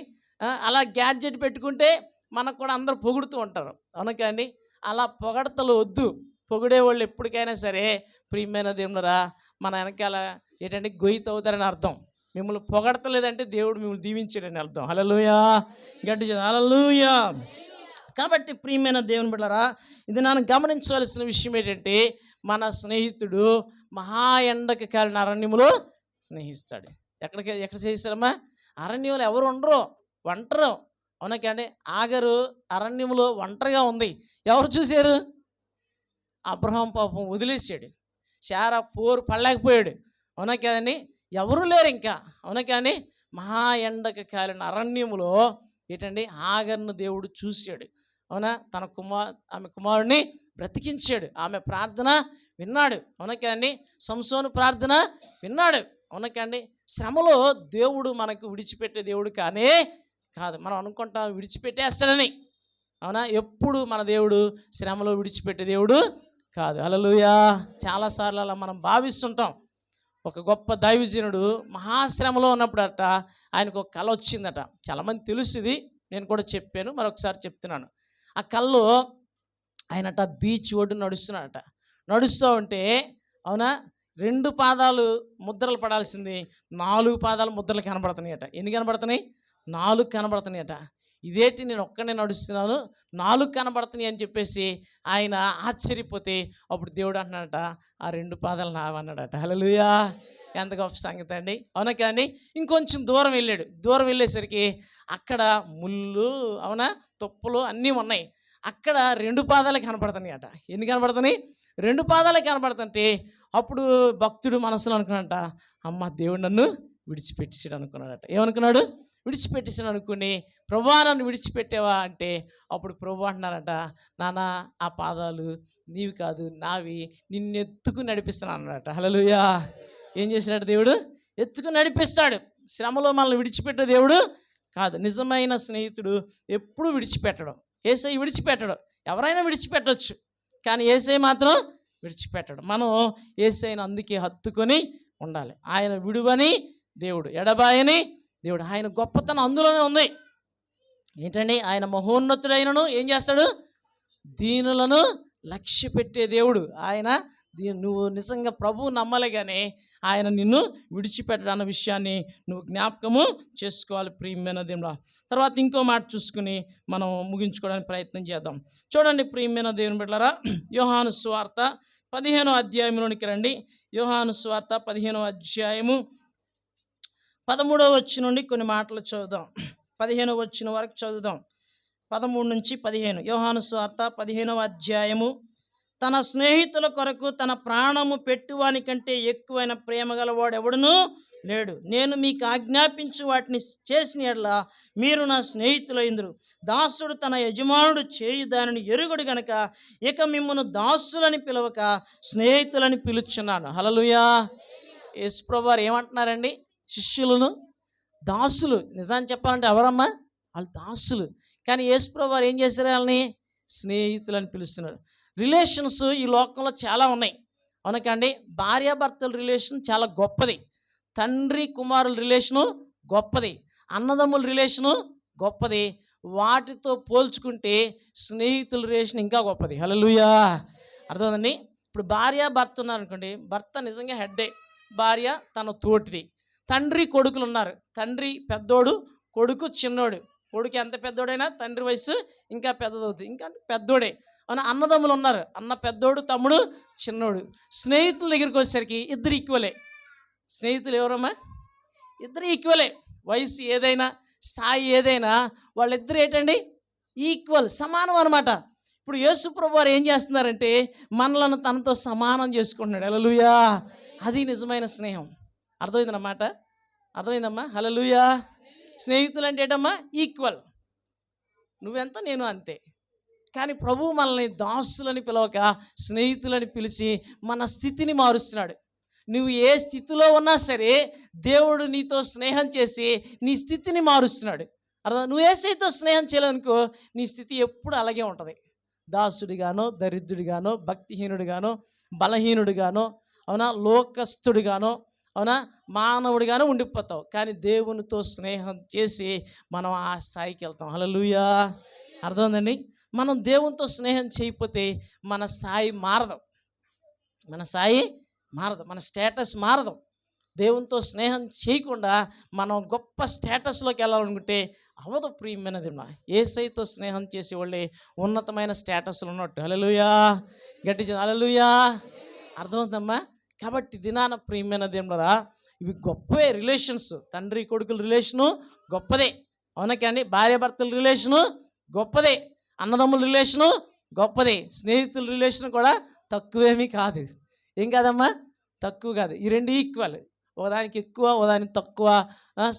అలా గ్యాడ్జెట్ పెట్టుకుంటే మనకు కూడా అందరూ పొగుడుతూ ఉంటారు. అవునా కదండి? అలా పొగడతలు వద్దు. పొగిడేవాళ్ళు ఎప్పటికైనా సరే ప్రియమైన దేవుడురా మన వెనకాల ఏంటంటే గొయ్యి తవ్వుతారని అర్థం. మిమ్మల్ని పొగడతలేదంటే దేవుడు మిమ్మల్ని దీవించాడని అర్థం. హల్లెలూయా. గట్టి హల్లెలూయా. కాబట్టి ప్రియమైన దేవుని బిడ్డలారా, ఇది నన్ను గమనించవలసిన విషయం ఏంటంటే, మన స్నేహితుడు మహా ఎండకి కాలిన అరణ్యములో స్నేహిస్తాడు. ఎక్కడ చేయిస్తారమ్మా? అరణ్యంలో ఎవరు ఉండరు, ఒంటరు. అవునా కండి? ఆగరు అరణ్యంలో ఒంటరిగా ఉంది. ఎవరు చూశారు? అబ్రహాం పాపం వదిలేసాడు, శారా పోరు పడలేకపోయాడు. అవునా కదండి? ఎవరు లేరు ఇంకా. అవునా కానీ మహా ఎండకి కాలిన అరణ్యములో ఏంటండి ఆగర్ను దేవుడు చూశాడు. అవునా, ఆమె కుమారుడిని బ్రతికించాడు. ఆమె ప్రార్థన విన్నాడు. అవునా కాండి? సంసోను ప్రార్థన విన్నాడు. అవునా కాండి? శ్రమలో దేవుడు మనకు విడిచిపెట్టే దేవుడు కానే కాదు. మనం అనుకుంటాం విడిచిపెట్టేస్తాడని. అవునా? ఎప్పుడు మన దేవుడు శ్రమలో విడిచిపెట్టే దేవుడు కాదు. హల్లెలూయా. చాలాసార్లు అలా మనం భావిస్తుంటాం. ఒక గొప్ప దైవజనుడు మహాశ్రమలో ఉన్నప్పుడట ఆయనకు ఒక కళ వచ్చిందట. చాలామంది తెలుస్తుంది, నేను కూడా చెప్పాను, మరొకసారి చెప్తున్నాను. ఆ కళలో ఆయనట బీచ్ ఒడ్డు నడుస్తున్నాడట. నడుస్తూ ఉంటే అవునా 2 పాదాలు ముద్రలు పడాల్సింది 4 పాదాలు ముద్రలు కనబడుతున్నాయట. ఎన్ని కనబడుతున్నాయి? 4 కనబడుతున్నాయట. ఇదేంటి నేను ఒక్కనే నడుస్తున్నాను 4 కనబడుతున్నాయి అని చెప్పేసి ఆయన ఆశ్చర్యపోతే అప్పుడు దేవుడు అంటున్నాడట, ఆ 2 పాదాలు నావన్నాడట. హల్లెలూయా. ఎంత గొప్ప సంగతి అండి. అవునా కానీ? ఇంకొంచెం దూరం వెళ్ళాడు. దూరం వెళ్ళేసరికి అక్కడ ముళ్ళు, అవునా, తుప్పలు అన్నీ ఉన్నాయి. అక్కడ 2 పాదాలు కనబడుతున్నాయట. ఎన్ని కనబడుతున్నాయి? 2 పాదాలు కనబడుతుంటే అప్పుడు భక్తుడు మనసులో అనుకున్నాడట, అమ్మ దేవుడు నన్ను విడిచిపెట్టేసాడు అనుకున్నాడట. ఏమనుకున్నాడు? విడిచిపెట్టేసాడు అనుకుని, ప్రభువా నన్ను విడిచిపెట్టావా అంటే అప్పుడు ప్రభు అంటున్నారట, నాన్న ఆ పాదాలు నీవి కాదు నావి, నిన్ను ఎత్తుకుని నడిపిస్తున్నాను అన్నాడట. హల్లెలూయా. ఏం చేశాడు దేవుడు? ఎత్తుకుని నడిపిస్తాడు. శ్రమలో మనల్ని విడిచిపెట్టే దేవుడు కాదు. నిజమైన స్నేహితుడు ఎప్పుడు విడిచిపెట్టడం. యేసయ్య విడిచిపెట్టడు. ఎవరైనా విడిచిపెట్టవచ్చు, కానీ యేసయ్య మాత్రం విడిచిపెట్టడు. మనం యేసయ్యను అందుకే హత్తుకొని ఉండాలి. ఆయన విడువని దేవుడు, ఎడబాయని దేవుడు. ఆయన గొప్పతనం అందులోనే ఉంది. ఏంటండి? ఆయన మహోన్నతుడైనను ఏం చేస్తాడు? దీనులను లక్ష్య పెట్టే దేవుడు ఆయన. నువ్వు నిజంగా ప్రభువు నమ్మలే కానీ ఆయన నిన్ను విడిచిపెట్టడం అన్న విషయాన్ని నువ్వు జ్ఞాపకము చేసుకోవాలి ప్రియమైన దేవుడా. తర్వాత ఇంకో మాట చూసుకుని మనం ముగించుకోవడానికి ప్రయత్నం చేద్దాం. చూడండి ప్రియమైన దేవుని బిడ్డలారా, యోహాను సువార్త 15వ అధ్యాయంలోనికి రండి. యోహాను సువార్త 15వ అధ్యాయము 13వ వచనం నుండి కొన్ని మాటలు చదువుదాం. 15వ వచనం వరకు చదువుదాం. 13 నుంచి 15. యోహాను సువార్త 15వ అధ్యాయము. తన స్నేహితుల కొరకు తన ప్రాణము పెట్టువాని కంటే ఎక్కువైన ప్రేమ గలవాడు ఎవడునూ లేడు. నేను మీకు ఆజ్ఞాపించు వాటిని చేసిన యెడల మీరు నా స్నేహితులైందురు. దాసుడు తన యజమానుడు చేయు దానిని ఎరుగుడు గనక ఇక మిమ్మును దాసులని పిలవక స్నేహితులని పిలుచున్నాను. హల్లెలూయా. యేసుప్రభువారు ఏమంటున్నారండి? శిష్యులను దాసులు. నిజాన్ని చెప్పాలంటే ఎవరమ్మా? వాళ్ళు దాసులు. కానీ యేసుప్రభువారు ఏం చేశారు? వాళ్ళని స్నేహితులని పిలుస్తున్నారు. రిలేషన్స్ ఈ లోకంలో చాలా ఉన్నాయి. అవునకండి? భార్యాభర్తల రిలేషన్ చాలా గొప్పది. తండ్రి కుమారుల రిలేషను గొప్పది. అన్నదమ్ముల రిలేషను గొప్పది. వాటితో పోల్చుకుంటే స్నేహితుల రిలేషన్ ఇంకా గొప్పది. హల్లెలూయా. అర్థమైందండి? ఇప్పుడు భార్యాభర్త ఉన్నారనుకోండి, భర్త నిజంగా హెడ్డే, భార్య తన తోటిది. తండ్రి కొడుకులు ఉన్నారు. తండ్రి పెద్దోడు, కొడుకు చిన్నోడు. కొడుకు ఎంత పెద్దోడైనా తండ్రి వయసు ఇంకా పెద్దదవుతుంది, ఇంకా పెద్దోడే. అన్నదమ్ములు ఉన్నారు. అన్న పెద్దోడు, తమ్ముడు చిన్నోడు. స్నేహితుల దగ్గరికి వచ్చేసరికి ఇద్దరు ఈక్వలే. స్నేహితులు ఎవరమ్మా? ఇద్దరు ఈక్వలే. వయసు ఏదైనా, స్థాయి ఏదైనా, వాళ్ళిద్దరు ఏంటండి? ఈక్వల్, సమానం అనమాట. ఇప్పుడు యేసు ప్రభువారు ఏం చేస్తున్నారంటే మనలను తనతో సమానం చేసుకుంటున్నాడు. హల్లెలూయా. అది నిజమైన స్నేహం. అర్థమైందన్నమాట? అర్థమైందమ్మా? హల్లెలూయా. స్నేహితులు అంటే ఏంటమ్మా? ఈక్వల్. నువ్వెంత నేను అంతే. కానీ ప్రభువు మనల్ని దాసులని పిలవక స్నేహితులని పిలిచి మన స్థితిని మారుస్తున్నాడు. నువ్వు ఏ స్థితిలో ఉన్నా సరే దేవుడు నీతో స్నేహం చేసి నీ స్థితిని మారుస్తున్నాడు. అర్థం? నువ్వు యేసయ్యతో స్నేహం చేయాలనుకో నీ స్థితి ఎప్పుడు అలాగే ఉంటుంది. దాసుడిగానో, దరిద్రుడిగానో, భక్తిహీనుడిగానో, బలహీనుడిగానో, అవునా, లోకస్తుడిగానో, అవునా, మానవుడిగానో ఉండిపోతావు. కానీ దేవునితో స్నేహం చేసి మనం ఆ స్థాయికి వెళ్తాం. హల్లెలూయా. అర్థమైందండి? మనం దేవునితో స్నేహం చేయకపోతే మన స్థాయి మారదు. మన స్థాయి మారదు, మన స్టేటస్ మారదు. దేవునితో స్నేహం చేయకుండా మనం గొప్ప స్టేటస్లోకి వెళ్ళాలనుకుంటే అవదు ప్రియమైనది. యేసయ్యతో స్నేహం చేసేవాళ్ళే ఉన్నతమైన స్టేటస్లో ఉన్నట్టు. హల్లెలూయా. గట్టి హల్లెలూయా. అర్థమవుతుందమ్మా? కాబట్టి దినాన ప్రియమైన దేవుడా, ఇవి గొప్పవే రిలేషన్స్. తండ్రి కొడుకుల రిలేషను గొప్పదే. అవునా కానీ? భార్యాభర్తల రిలేషను గొప్పదే. అన్నదమ్ముల రిలేషను గొప్పదే. స్నేహితుల రిలేషన్ కూడా తక్కువేమీ కాదు. ఏం కాదమ్మా? తక్కువ కాదు. ఈ రెండు ఈక్వల్. ఒకదానికి ఎక్కువ, ఒకదానికి తక్కువ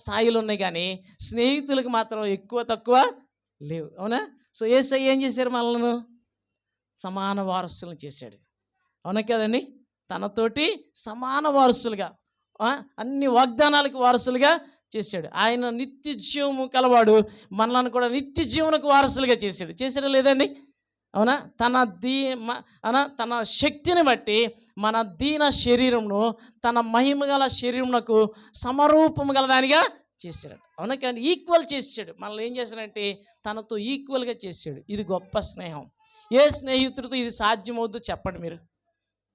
స్థాయిలు ఉన్నాయి, కానీ స్నేహితులకు మాత్రం ఎక్కువ తక్కువ లేవు. అవునా? సో యేసయ్య ఏం చేశారు? మనల్ని సమాన వారసులను చేశాడు. అవునా కదండి? తనతోటి సమాన వారసులుగా, అన్ని వాగ్దానాలకు వారసులుగా చేశాడు. ఆయన నిత్య జీవము కలవాడు, మనల్ని కూడా నిత్య జీవనకు వారసులుగా చేశాడా లేదండి? అవునా? తన శక్తిని బట్టి మన దీన శరీరంను తన మహిమ గల శరీరమునకు సమరూపము గల దానిగా చేశాడు. అవునా? కానీ ఈక్వల్ చేశాడు. మనల్ని ఏం చేశాడంటే తనతో ఈక్వల్గా చేశాడు. ఇది గొప్ప స్నేహం. ఏ స్నేహితుడితో ఇది సాధ్యమవుద్దో చెప్పండి మీరు?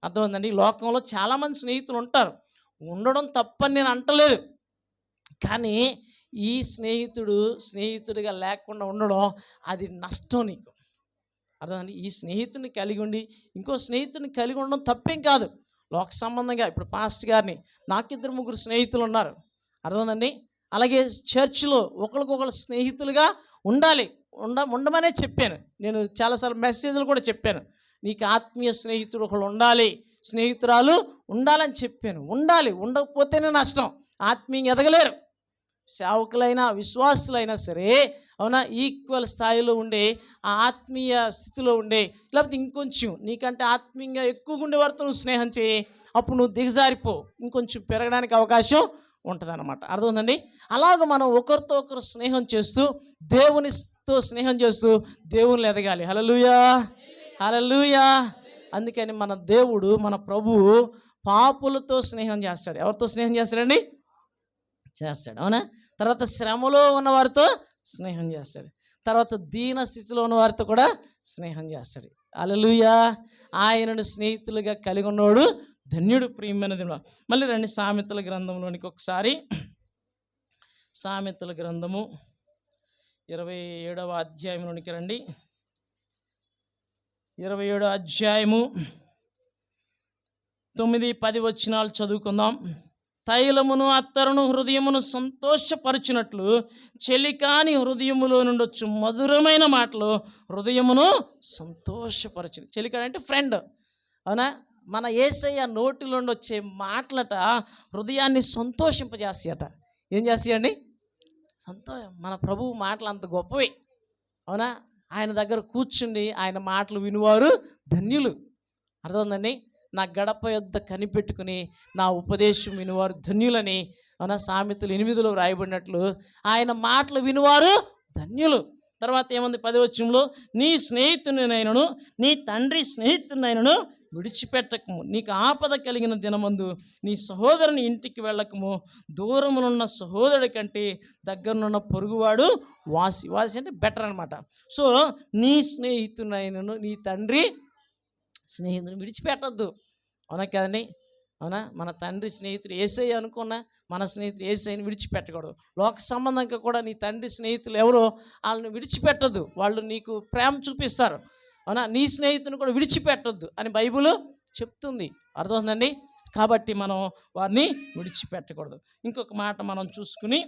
అర్థమైందండి? లోకంలో చాలామంది స్నేహితులు ఉంటారు, ఉండడం తప్పని నేను అంటలేదు. కానీ ఈ స్నేహితుడిగా లేకుండా ఉండడం అది నష్టం నీకు. అర్థమండి? ఈ స్నేహితుడిని కలిగి ఉండి ఇంకో స్నేహితుడిని కలిగి ఉండడం తప్పేం కాదు. లోక సంబంధంగా ఇప్పుడు పాస్టర్ గారిని, నాకు 2-3 స్నేహితులు ఉన్నారు. అర్థమైందండి? అలాగే చర్చిలో ఒకరికొకరు స్నేహితులుగా ఉండాలి. ఉండమనే చెప్పాను. నేను చాలాసార్లు మెసేజ్లు కూడా చెప్పాను, నీకు ఆత్మీయ స్నేహితుడు ఒకళ్ళు ఉండాలి, స్నేహితురాలు ఉండాలని చెప్పాను. ఉండాలి, ఉండకపోతేనే నష్టం. ఆత్మీయంగా ఎదగలేరు. సేవకులైనా విశ్వాసులైనా సరే, అవునా, ఈక్వల్ స్థాయిలో ఉండే, ఆ ఆత్మీయ స్థితిలో ఉండే, లేకపోతే ఇంకొంచెం నీకంటే ఆత్మీయంగా ఎక్కువగా ఉండే వారితో నువ్వు స్నేహం చేయి. అప్పుడు నువ్వు దిగజారిపో, ఇంకొంచెం పెరగడానికి అవకాశం ఉంటుంది అన్నమాట. అర్థమైందండి? అలాగ మనం ఒకరితో ఒకరు స్నేహం చేస్తూ, దేవునితో స్నేహం చేస్తూ దేవుని ఎదగాలి. హల్లెలూయా, హల్లెలూయా. అందుకని మన దేవుడు, మన ప్రభువు పాపులతో స్నేహం చేస్తాడు. ఎవరితో స్నేహం చేస్తాడండి? చేస్తాడు. అవునా? తర్వాత శ్రమలో ఉన్న వారితో స్నేహం చేస్తాడు. తర్వాత దీన స్థితిలో ఉన్న వారితో కూడా స్నేహం చేస్తాడు. హల్లెలూయా. ఆయనను స్నేహితులుగా కలిగి ఉన్నవాడు ధన్యుడు. ప్రియమైన దేవుడా, మళ్ళీ రండి సామెతల గ్రంథంలోనికి ఒకసారి. సామెతల గ్రంథము 27వ అధ్యాయంలోనికి రండి. 27వ అధ్యాయము 9-10 వచనాలు చదువుకుందాం. తైలమును అత్తరును హృదయమును సంతోషపరచినట్లు చెలికాని హృదయములో నుండి వచ్చు మధురమైన మాటలు హృదయమును సంతోషపరచు. చెలికాని అంటే ఫ్రెండ్. అవునా? మన యేసయ్య నోటిలో నుండి వచ్చే మాటలట హృదయాన్ని సంతోషింపజేస్తాయట. ఏం చేస్తాయండి? సంతోషం. మన ప్రభువు మాటలు అంత గొప్పవి. అవునా? ఆయన దగ్గర కూర్చుండి ఆయన మాటలు వినువారు ధన్యులు. అర్థమైందండి? నా గడప యొద్ద కనిపెట్టుకుని నా ఉపదేశం వినువారు ధన్యులని, అవునా, సామెతలు 8లో రాయబడినట్లు ఆయన మాటలు వినువారు ధన్యులు. తర్వాత ఏముంది 10వ వచనంలో? నీ స్నేహితునినైనను నీ తండ్రి స్నేహితునైనను విడిచిపెట్టకము, నీకు ఆపద కలిగిన దినమందు నీ సహోదరుని ఇంటికి వెళ్ళకము, దూరమునున్న సహోదరుడి కంటే దగ్గరనున్న పొరుగువాడు వాసి. వాసి అంటే బెటర్ అనమాట. సో నీ స్నేహితునైనను నీ తండ్రి స్నేహితుని విడిచిపెట్టద్దు. అవునా కదండి? అవునా? మన తండ్రి స్నేహితుడు యేసయ్య అనుకున్న మన స్నేహితుడు యేసయ్యని విడిచిపెట్టకూడదు. లోక సంబంధంగా కూడా నీ తండ్రి స్నేహితులు ఎవరో వాళ్ళని విడిచిపెట్టద్దు. వాళ్ళు నీకు ప్రేమ చూపిస్తారు. అవునా? నీ స్నేహితుని కూడా విడిచిపెట్టద్దు అని బైబిల్ చెప్తుంది. అర్థమవుతుందండి? కాబట్టి మనం వారిని విడిచిపెట్టకూడదు. ఇంకొక మాట మనం చూసుకుని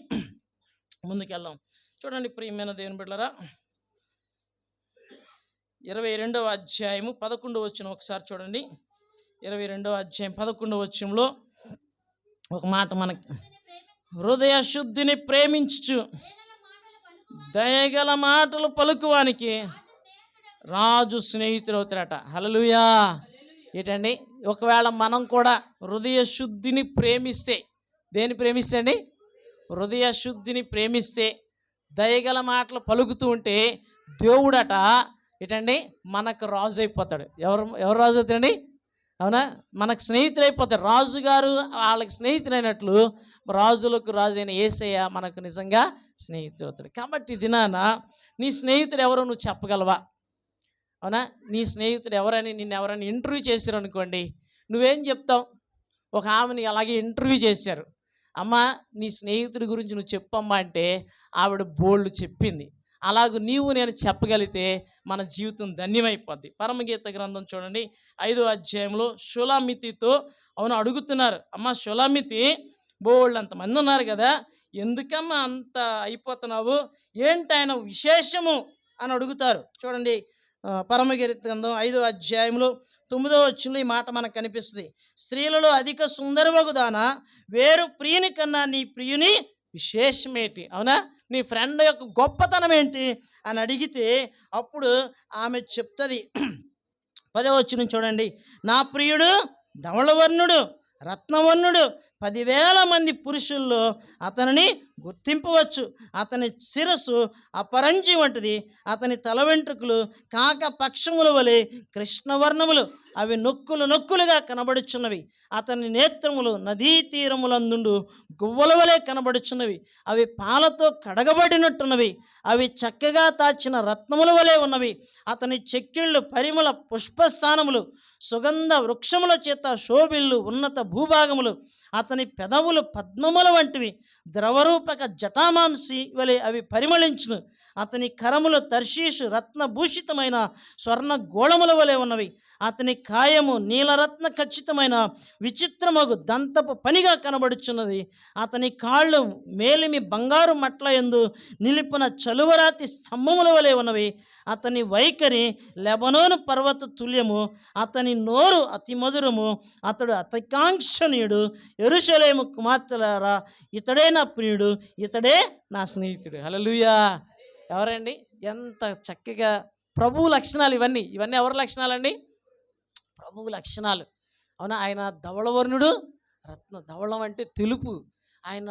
ముందుకెళ్దాం. చూడండి ప్రియమైన దేవుని బిడ్డలారా, 22వ అధ్యాయము 11వ వచనం ఒకసారి చూడండి. 22వ అధ్యాయం 11వ వచనంలో ఒక మాట మనకి, హృదయ శుద్ధిని ప్రేమించు దయగల మాటలు పలుకువానికి రాజు స్నేహితుడు అవుతాడట. హల్లెలూయా. ఏంటండి? ఒకవేళ మనం కూడా హృదయ శుద్ధిని ప్రేమిస్తే, దేని ప్రేమిస్తే అండి? హృదయ శుద్ధిని ప్రేమిస్తే, దయగల మాటలు పలుకుతూ ఉంటే దేవుడట ఏంటండి మనకు రాజు అయిపోతాడు. ఎవరు రాజు అవుతాడండి? అవునా? మనకు స్నేహితుడు అయిపోతాడు. రాజుగారు వాళ్ళకి స్నేహితుడైనట్లు రాజులకు రాజు అయిన యేసయ్య మనకు నిజంగా స్నేహితుడు అవుతాడు. కాబట్టి దినాన నీ స్నేహితుడు ఎవరో నువ్వు చెప్పగలవా? అవునా? నీ స్నేహితుడు ఎవరని నిన్ను ఎవరైనా ఇంటర్వ్యూ చేశారు అనుకోండి, నువ్వేం చెప్తావు? ఒక ఆమెని అలాగే ఇంటర్వ్యూ చేశారు. అమ్మ నీ స్నేహితుడి గురించి నువ్వు చెప్పమ్మా అంటే ఆవిడ బోల్డ్ చెప్పింది. అలాగూ నీవు నేను చెప్పగలిగితే మన జీవితం ధన్యమైపోద్ది. పరమగీత గ్రంథం చూడండి 5వ అధ్యాయంలో షులామితితో అవును అడుగుతున్నారు, అమ్మ షులామితి బోల్డ్ అంతమంది ఉన్నారు కదా, ఎందుకమ్మా అంత అయిపోతున్నావు, ఏంటి ఆయన విశేషము అని అడుగుతారు. చూడండి పరమగీత గ్రంథం 5వ అధ్యాయంలో 9వ వచనంలో ఈ మాట మనకు కనిపిస్తుంది. స్త్రీలలో అధిక సుందరవగు దాన వేరు ప్రియుని కన్నా నీ ప్రియుని విశేషమేంటి? అవునా? నీ ఫ్రెండ్ యొక్క గొప్పతనం ఏంటి అని అడిగితే అప్పుడు ఆమె చెప్తుంది. 10వ వచనం చూడండి. నా ప్రియుడు ధవళవర్ణుడు, రత్నవర్ణుడు, 10,000 మంది పురుషుల్లో అతనిని గుర్తింపవచ్చు. అతని శిరస్సు అపరంజి వంటిది, అతని తల వెంట్రుకలు కాక పక్షముల వలె కృష్ణవర్ణములు, అవి నొక్కులు నొక్కులుగా కనబడుచున్నవి. అతని నేత్రములు నదీ తీరములందుండు గువ్వల వలె కనబడుచున్నవి, అవి పాలతో కడగబడినట్టున్నవి, అవి చక్కగా తాచిన రత్నముల వలె ఉన్నవి. అతని చెక్కిళ్ళు పరిమళ పుష్పస్థానములు, సుగంధ వృక్షముల చేత శోభిల్లు ఉన్నత భూభాగములు. అతని పెదవులు పద్మముల వంటివి, ద్రవరూపక జటామాంసి వలె అవి పరిమళించును. అతని కరములు తర్షీషు రత్నభూషితమైన స్వర్ణ గోళముల వలె ఉన్నవి. అతని కాయము నీలరత్న ఖచ్చితమైన విచిత్రమగు దంతపు పనిగా కనబడుచున్నది. అతని కాళ్ళు మేలిమి బంగారు మట్ల యందు నిలిపిన చలువరాతి స్తంభముల వలె ఉన్నవి. అతని వైఖరి లెబనోను పర్వత తుల్యము, అతని నోరు అతి మధురము. అతడు అతికాంక్షణీయుడు. యెరూషలేము కుమార్తెలారా, ఇతడే నా ప్రియుడు, ఇతడే నా స్నేహితుడు. హల్లెలూయా. ఎవరండి? ఎంత చక్కగా ప్రభువు లక్షణాలు ఇవన్నీ. ఇవన్నీ ఎవరి లక్షణాలండి? ప్రభువు లక్షణాలు. అవునా? ఆయన ధవళవర్ణుడు, ధవళం అంటే తెలుపు. ఆయన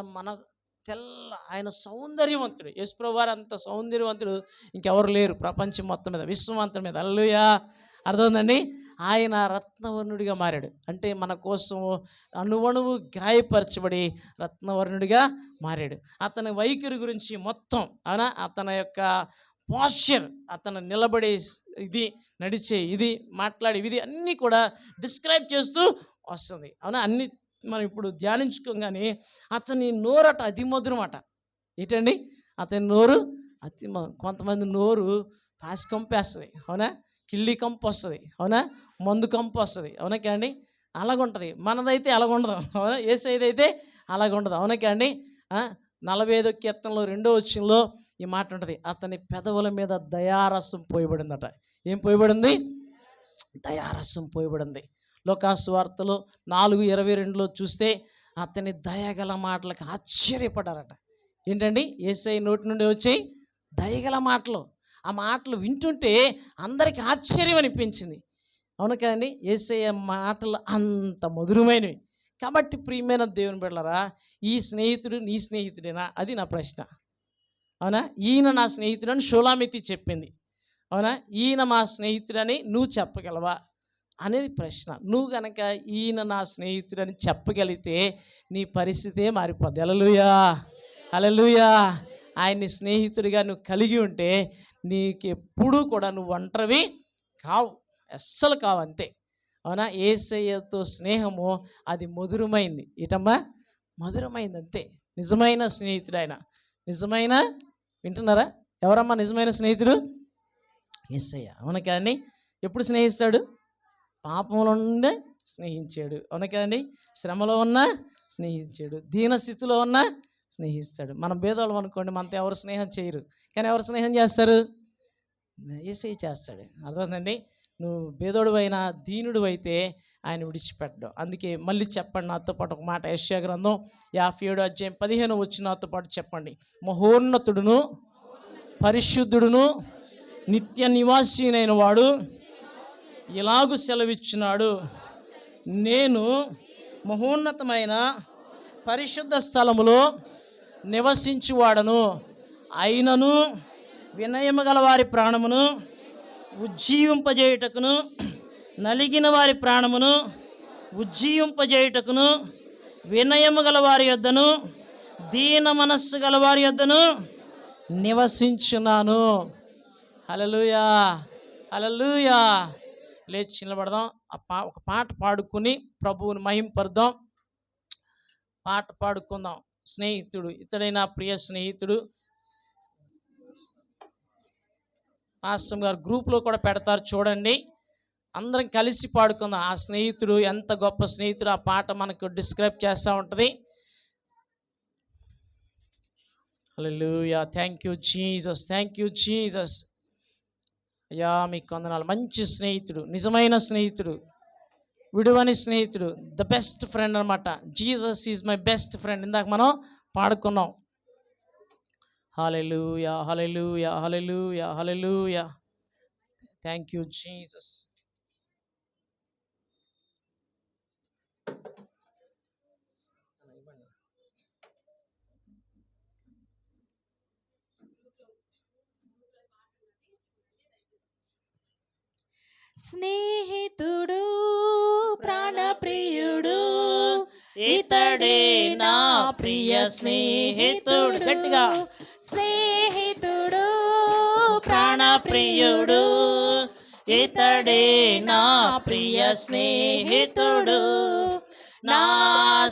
ఆయన సౌందర్యవంతుడు. యేసుప్రభువు వారు అంత సౌందర్యవంతుడు ఇంకెవరు లేరు ప్రపంచం మొత్తం మీద, విశ్వం అంతం మీద. హల్లెలూయా. అర్థమైందండి? ఆయన రత్నవర్ణుడిగా మారాడు. అంటే మన కోసం అణువణువు గాయపరచబడి రత్నవర్ణుడిగా మారాడు. అతని వైఖరి గురించి మొత్తం, అవునా, అతని యొక్క పోస్చర్, అతను నిలబడే ఇది, నడిచే ఇది, మాట్లాడే ఇది అన్నీ కూడా డిస్క్రైబ్ చేస్తూ వస్తుంది. అవునా? అన్నీ మనం ఇప్పుడు ధ్యానించుకోగానే అతని నోరట అతి మధురమాట. ఏంటండి? అతని నోరు కొంతమంది నోరు పాసి కంపేస్తుంది. అవునా? కిళ్ళి కంపు వస్తుంది. అవునా? మందు కంపు వస్తుంది. అవునా కాండి? అలాగుంటుంది. మనదైతే అలాగుండదు. అవునా? యేసయ్యదైతే అలాగుండదు. అవునా కాండి? 45వ కీర్తనలో 2వ వచనంలో ఈ మాట ఉంటుంది. అతని పెదవుల మీద దయారసం పోయబడిందట. ఏం పోయబడింది? దయారసం పోయబడింది. లోకాసు వార్తలో 4:22లో చూస్తే అతని దయగల మాటలకు ఆశ్చర్యపడ్డారట. ఏంటండి? యేసయ్య నోటి నుండి వచ్చాయి దయగల మాటలు. ఆ మాటలు వింటుంటే అందరికీ ఆశ్చర్యం అనిపించింది. అవును కదండి? యేసయ్య మాటలు అంత మధురమైనవి. కాబట్టి ప్రియమైన దేవుని బిడ్డలారా, ఈ స్నేహితుడు నీ స్నేహితుడేనా? అది నా ప్రశ్న. అవునా? ఈయన నా స్నేహితుడని షూలామితి చెప్పింది. అవునా? ఈయన మా స్నేహితుడని నువ్వు చెప్పగలవా అనేది ప్రశ్న. నువ్వు కనుక ఈయన నా స్నేహితుడని చెప్పగలిగితే నీ పరిస్థితే మారిపోద్ది. హల్లెలూయా. హల్లెలూయా. ఆయన్ని స్నేహితుడిగా నువ్వు కలిగి ఉంటే నీకు ఎప్పుడూ కూడా నువ్వు ఒంటరివి కావు, అస్సలు కావు. అంతే. అవునా? యేసయ్యతో స్నేహము అది మధురమైంది. ఏటమ్మా? మధురమైంది. అంతే. నిజమైన స్నేహితుడు ఆయన. నిజమైన, వింటున్నారా? ఎవరమ్మా నిజమైన స్నేహితుడు? యేసయ్య. అవును కదండి? ఎప్పుడు స్నేహిస్తాడు? పాపంలో ఉండే స్నేహించాడు. అవును కదండి? శ్రమలో ఉన్నా స్నేహించాడు, దీనస్థితిలో ఉన్నా స్నేహిస్తాడు. మనం భేదాలు అనుకోండి, మనతో ఎవరు స్నేహం చేయరు. కానీ ఎవరు స్నేహం చేస్తారు? యేసయ్య చేస్తాడు. అర్థమైందండి? నువ్వు భేదోడు అయినా దీనుడు అయితే ఆయన విడిచిపెట్టడు. అందుకే మళ్ళీ చెప్పండి నాతో పాటు ఒక మాట. యెషయా గ్రంథం 57:15 నాతో పాటు చెప్పండి. మహోన్నతుడును పరిశుద్ధుడును నిత్య నివాసినైన వాడు ఇలాగు సెలవిచ్చున్నాడు, నేను మహోన్నతమైన పరిశుద్ధ స్థలములో నివసించువాడను, అయినను వినయము గల వారి ప్రాణమును ఉజ్జీవింపజేయుటకును, నలిగిన వారి ప్రాణమును ఉజ్జీవింపజేయుటకును, వినయము గల వారి యొద్దను దీన మనస్సు గల వారి యొద్దను నివసించున్నాను. హల్లెలూయా. హల్లెలూయా. లేచి నిలబడదాం. ఒక పాట పాడుకుని ప్రభువుని మహింపరుద్దాం. పాట పాడుకుందాం. స్నేహితుడు, ఇతడే నా ప్రియ స్నేహితుడు. మాస్టర్ గారు గ్రూప్లో కూడా పెడతారు, చూడండి. అందరం కలిసి పాడుకుందాం. ఆ స్నేహితుడు ఎంత గొప్ప స్నేహితుడు, ఆ పాట మనకు డిస్క్రైబ్ చేస్తూ ఉంటుంది. Hallelujah. Thank you Jesus. Thank you Jesus. అయ్యా మీకు వందనాలు. మంచి స్నేహితుడు, నిజమైన స్నేహితుడు, విడువని స్నేహితుడు, ద బెస్ట్ ఫ్రెండ్ అనమాట. Jesus is my best friend. ఇందాక మనం పాడుకున్నాం. Hallelujah. Hallelujah. Hallelujah. Hallelujah. Thank you Jesus. స్నేహితుడు ప్రాణప్రియుడు ఇతడే నా ప్రియ స్నేహితుడు. గట్టిగా స్నేహితుడు ప్రాణప్రియుడు ఇతడే నా ప్రియ స్నేహితుడు, నా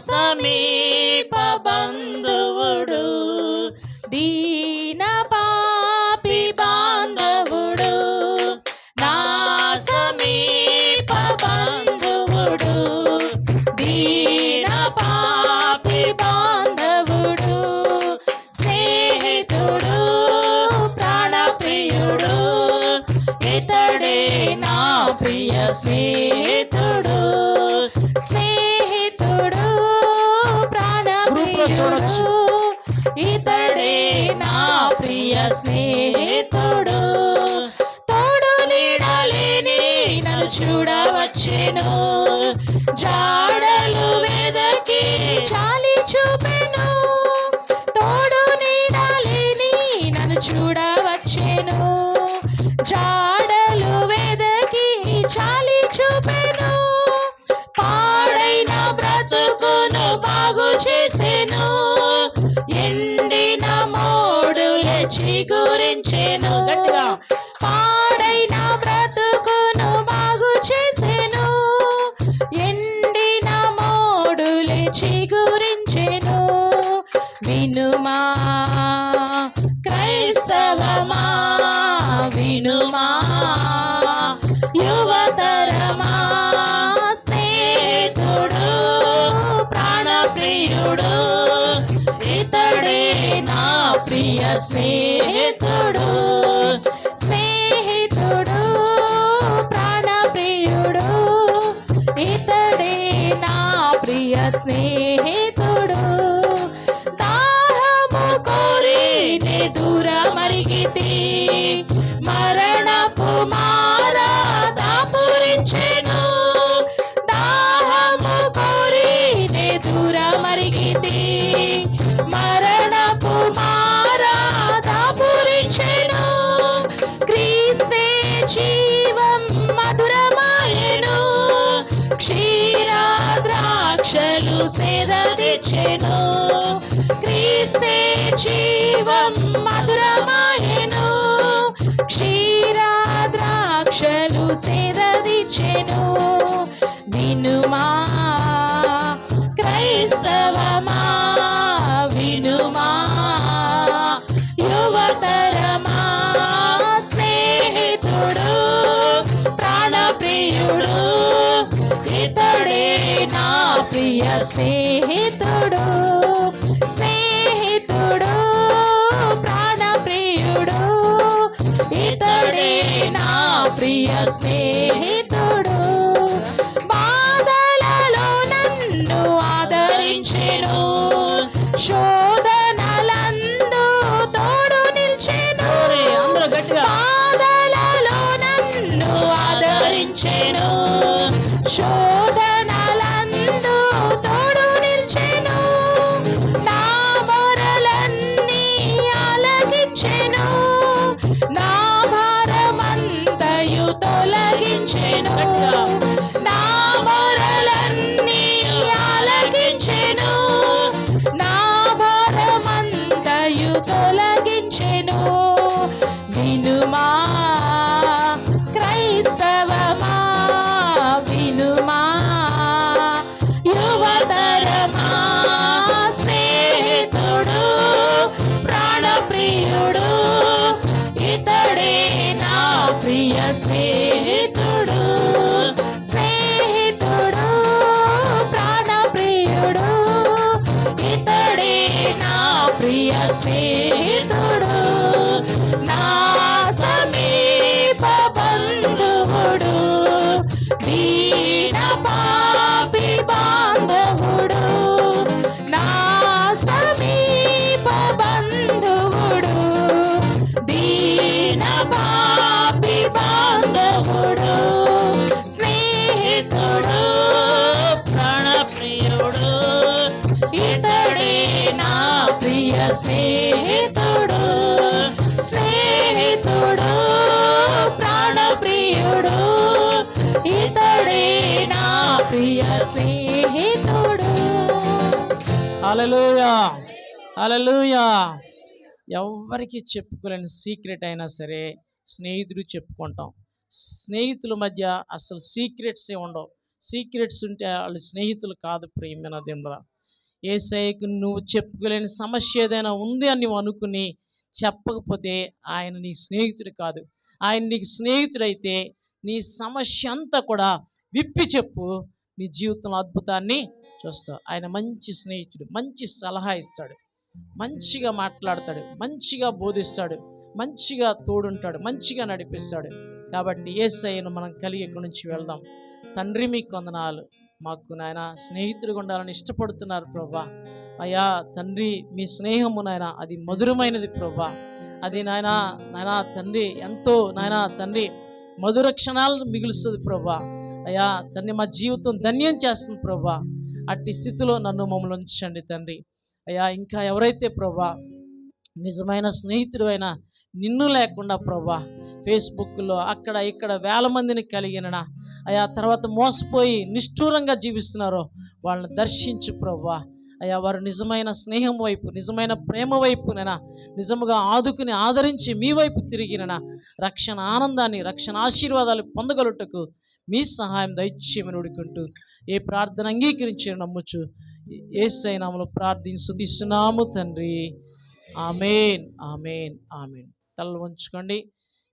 సమీప బంధువుడు, దీన పాపి బాంధవుడు, నా సమీప బంధువుడు, దీన పాపి బాంధవుడు, స్నేహితుడు ప్రాణప్రియుడు ఇతడే నా ప్రియ స్నేహితుడు. స్నేహితుడు ప్రాణప్రియుడు ఇతడే నా ప్రియ స్నేహితుడు. తోడు నీడలేని నన్ను చూడవచ్చెను, జాడలు వెదకి చాలి చూపెను. తోడు నీడలేని నన్ను చూడవచ్చెను, జాడలు వెదకి చాలి చూపెను. పాడైన బ్రతుకును బాగు చేసెను, ఎండిన మోడుల చిగురించెను. గట్టిగా పాడైన బ్రతుకును బాగు చేసెను, ఎండిన మోడుల చిగురించెను. వినుమా క్రైస్తవమా, వినుమా యువతరమా, స్నేహితుడు ప్రాణప్రియుడు ఇతడే నా ప్రియ స్నేహితుడు. స్నేహితుడు ప్రాణప్రియుడు ఇతడే నా ప్రియ స్నేహితుడు. దాహము కోరి నే దూరమరిగితి, మరణపు మార దాపురించెను. దాహము కోరి నే దూరమరిగితి, మరణపు మార దాపురించెను. క్రీస్తే జీవం మధురమాయెను, క్షీరాద్రాక్షలు సేదదిచ్చెను. క్రీస్తే జీవం మధురమాయెను, క్షీరాద్రాక్షలు సేదదిచ్చెను. వినుమా క్రైస్తవమా, వినుమా యువతరమా, స్నేహితుడు ప్రాణప్రియుడు ఇతడే నా ప్రియ స్నేహితుడు. స్నేహితుడు ప్రాణప్రియుడు ఇతడే నా ప్రియ స్నేహితుడు. బాధలలో నన్ను ఆదరించెను, శోధనలందు తోడు నిల్చెను. అందరూ గట్టిగా బాధలలో నన్ను ఆదరించెను, శోధనలందు తోడు నిల్చెను. నా మొరలన్నీ ఆలకించెను, నా భారమంతయు తొలగించెను. నా మొరలన్నీ ఆలకించెను, నా భారమంతయు తొలగించెను. వినుమా క్రైస్తవమా, వినుమా యువతరమా, స్నేహితుడు ప్రాణప్రియుడు ఇతడే నా ప్రియ స్నేహితుడు. స్నేహితుడు ప్రాణప్రియుడు ఇతడే నా ప్రియ స్నేహితుడు. నా సమీప బంధువుడు, దీన పాపి బాంధవుడు, నా సమీప బంధువుడు, దీన పాపి బాంధవుడు, స్నేహితుడు ప్రాణప్రియుడు ఇతడే నా ప్రియ స్నేహితుడు. స్నేహితుడు. హల్లెలూయా, హల్లెలూయా. ఎవరికి చెప్పుకోలేని సీక్రెట్ అయినా సరే స్నేహితుడు చెప్పుకుంటాం. స్నేహితుల మధ్య అసలు సీక్రెట్సే ఉండవు. సీక్రెట్స్ ఉంటే వాళ్ళు స్నేహితులు కాదు. ప్రియమైన దేవుడా, యేసయ్యకు నువ్వు చెప్పుకోలేని సమస్య ఏదైనా ఉంది అని నువ్వు అనుకుని చెప్పకపోతే ఆయన నీ స్నేహితుడు కాదు. ఆయన నీకు స్నేహితుడైతే నీ సమస్య అంతా కూడా విప్పి చెప్పు, నీ జీవితంలో అద్భుతాన్ని చూస్తావు. ఆయన మంచి స్నేహితుడు, మంచి సలహా ఇస్తాడు, మంచిగా మాట్లాడతాడు, మంచిగా బోధిస్తాడు, మంచిగా తోడుంటాడు, మంచిగా నడిపిస్తాడు. కాబట్టి యేసయ్యను మనం కలిగి ఇక్కడి నుంచి వెళ్దాం. తండ్రి మీకు వందనాలు. మాకు నాయన స్నేహితుడిగా ఉండాలని ఇష్టపడుతున్నారు ప్రభా. అయ్యా తండ్రి, మీ స్నేహము నాయన అది మధురమైనది ప్రభా. అది నాయన నాయన తండ్రి ఎంతో నాయన తండ్రి మధుర క్షణాలను మిగులుస్తుంది ప్రభా. అయ్యా తండ్రి, మా జీవితం ధన్యం చేస్తుంది ప్రభా. అట్టి స్థితిలో నన్ను మమ్మల్ని ఉంచండి తండ్రి. అయ్యా ఇంకా ఎవరైతే ప్రభా నిజమైన స్నేహితుడు అయినా నిన్ను లేకుండా ప్రభా ఫేస్బుక్లో అక్కడ ఇక్కడ వేల మందిని కలిగిన అయ్యా తర్వాత మోసపోయి నిష్ఠూరంగా జీవిస్తున్నారో వాళ్ళని దర్శించు ప్రభా. అయ్యా వారు నిజమైన స్నేహం వైపు, నిజమైన ప్రేమ వైపు నిజముగా ఆదుకుని ఆదరించి మీ వైపు తిరిగిన రక్షణ ఆనందాన్ని, రక్షణ ఆశీర్వాదాలు పొందగలుగుటకు మీ సహాయం దయచేయమని వేడుకుంటూ ఏ ప్రార్థన అంగీకరించి నమ్ముచు యేసయ్య నామములో ప్రార్థించి స్తుతిస్తున్నాము తండ్రి. ఆమేన్, ఆమేన్, ఆమేన్. తలలు వంచుకోండి.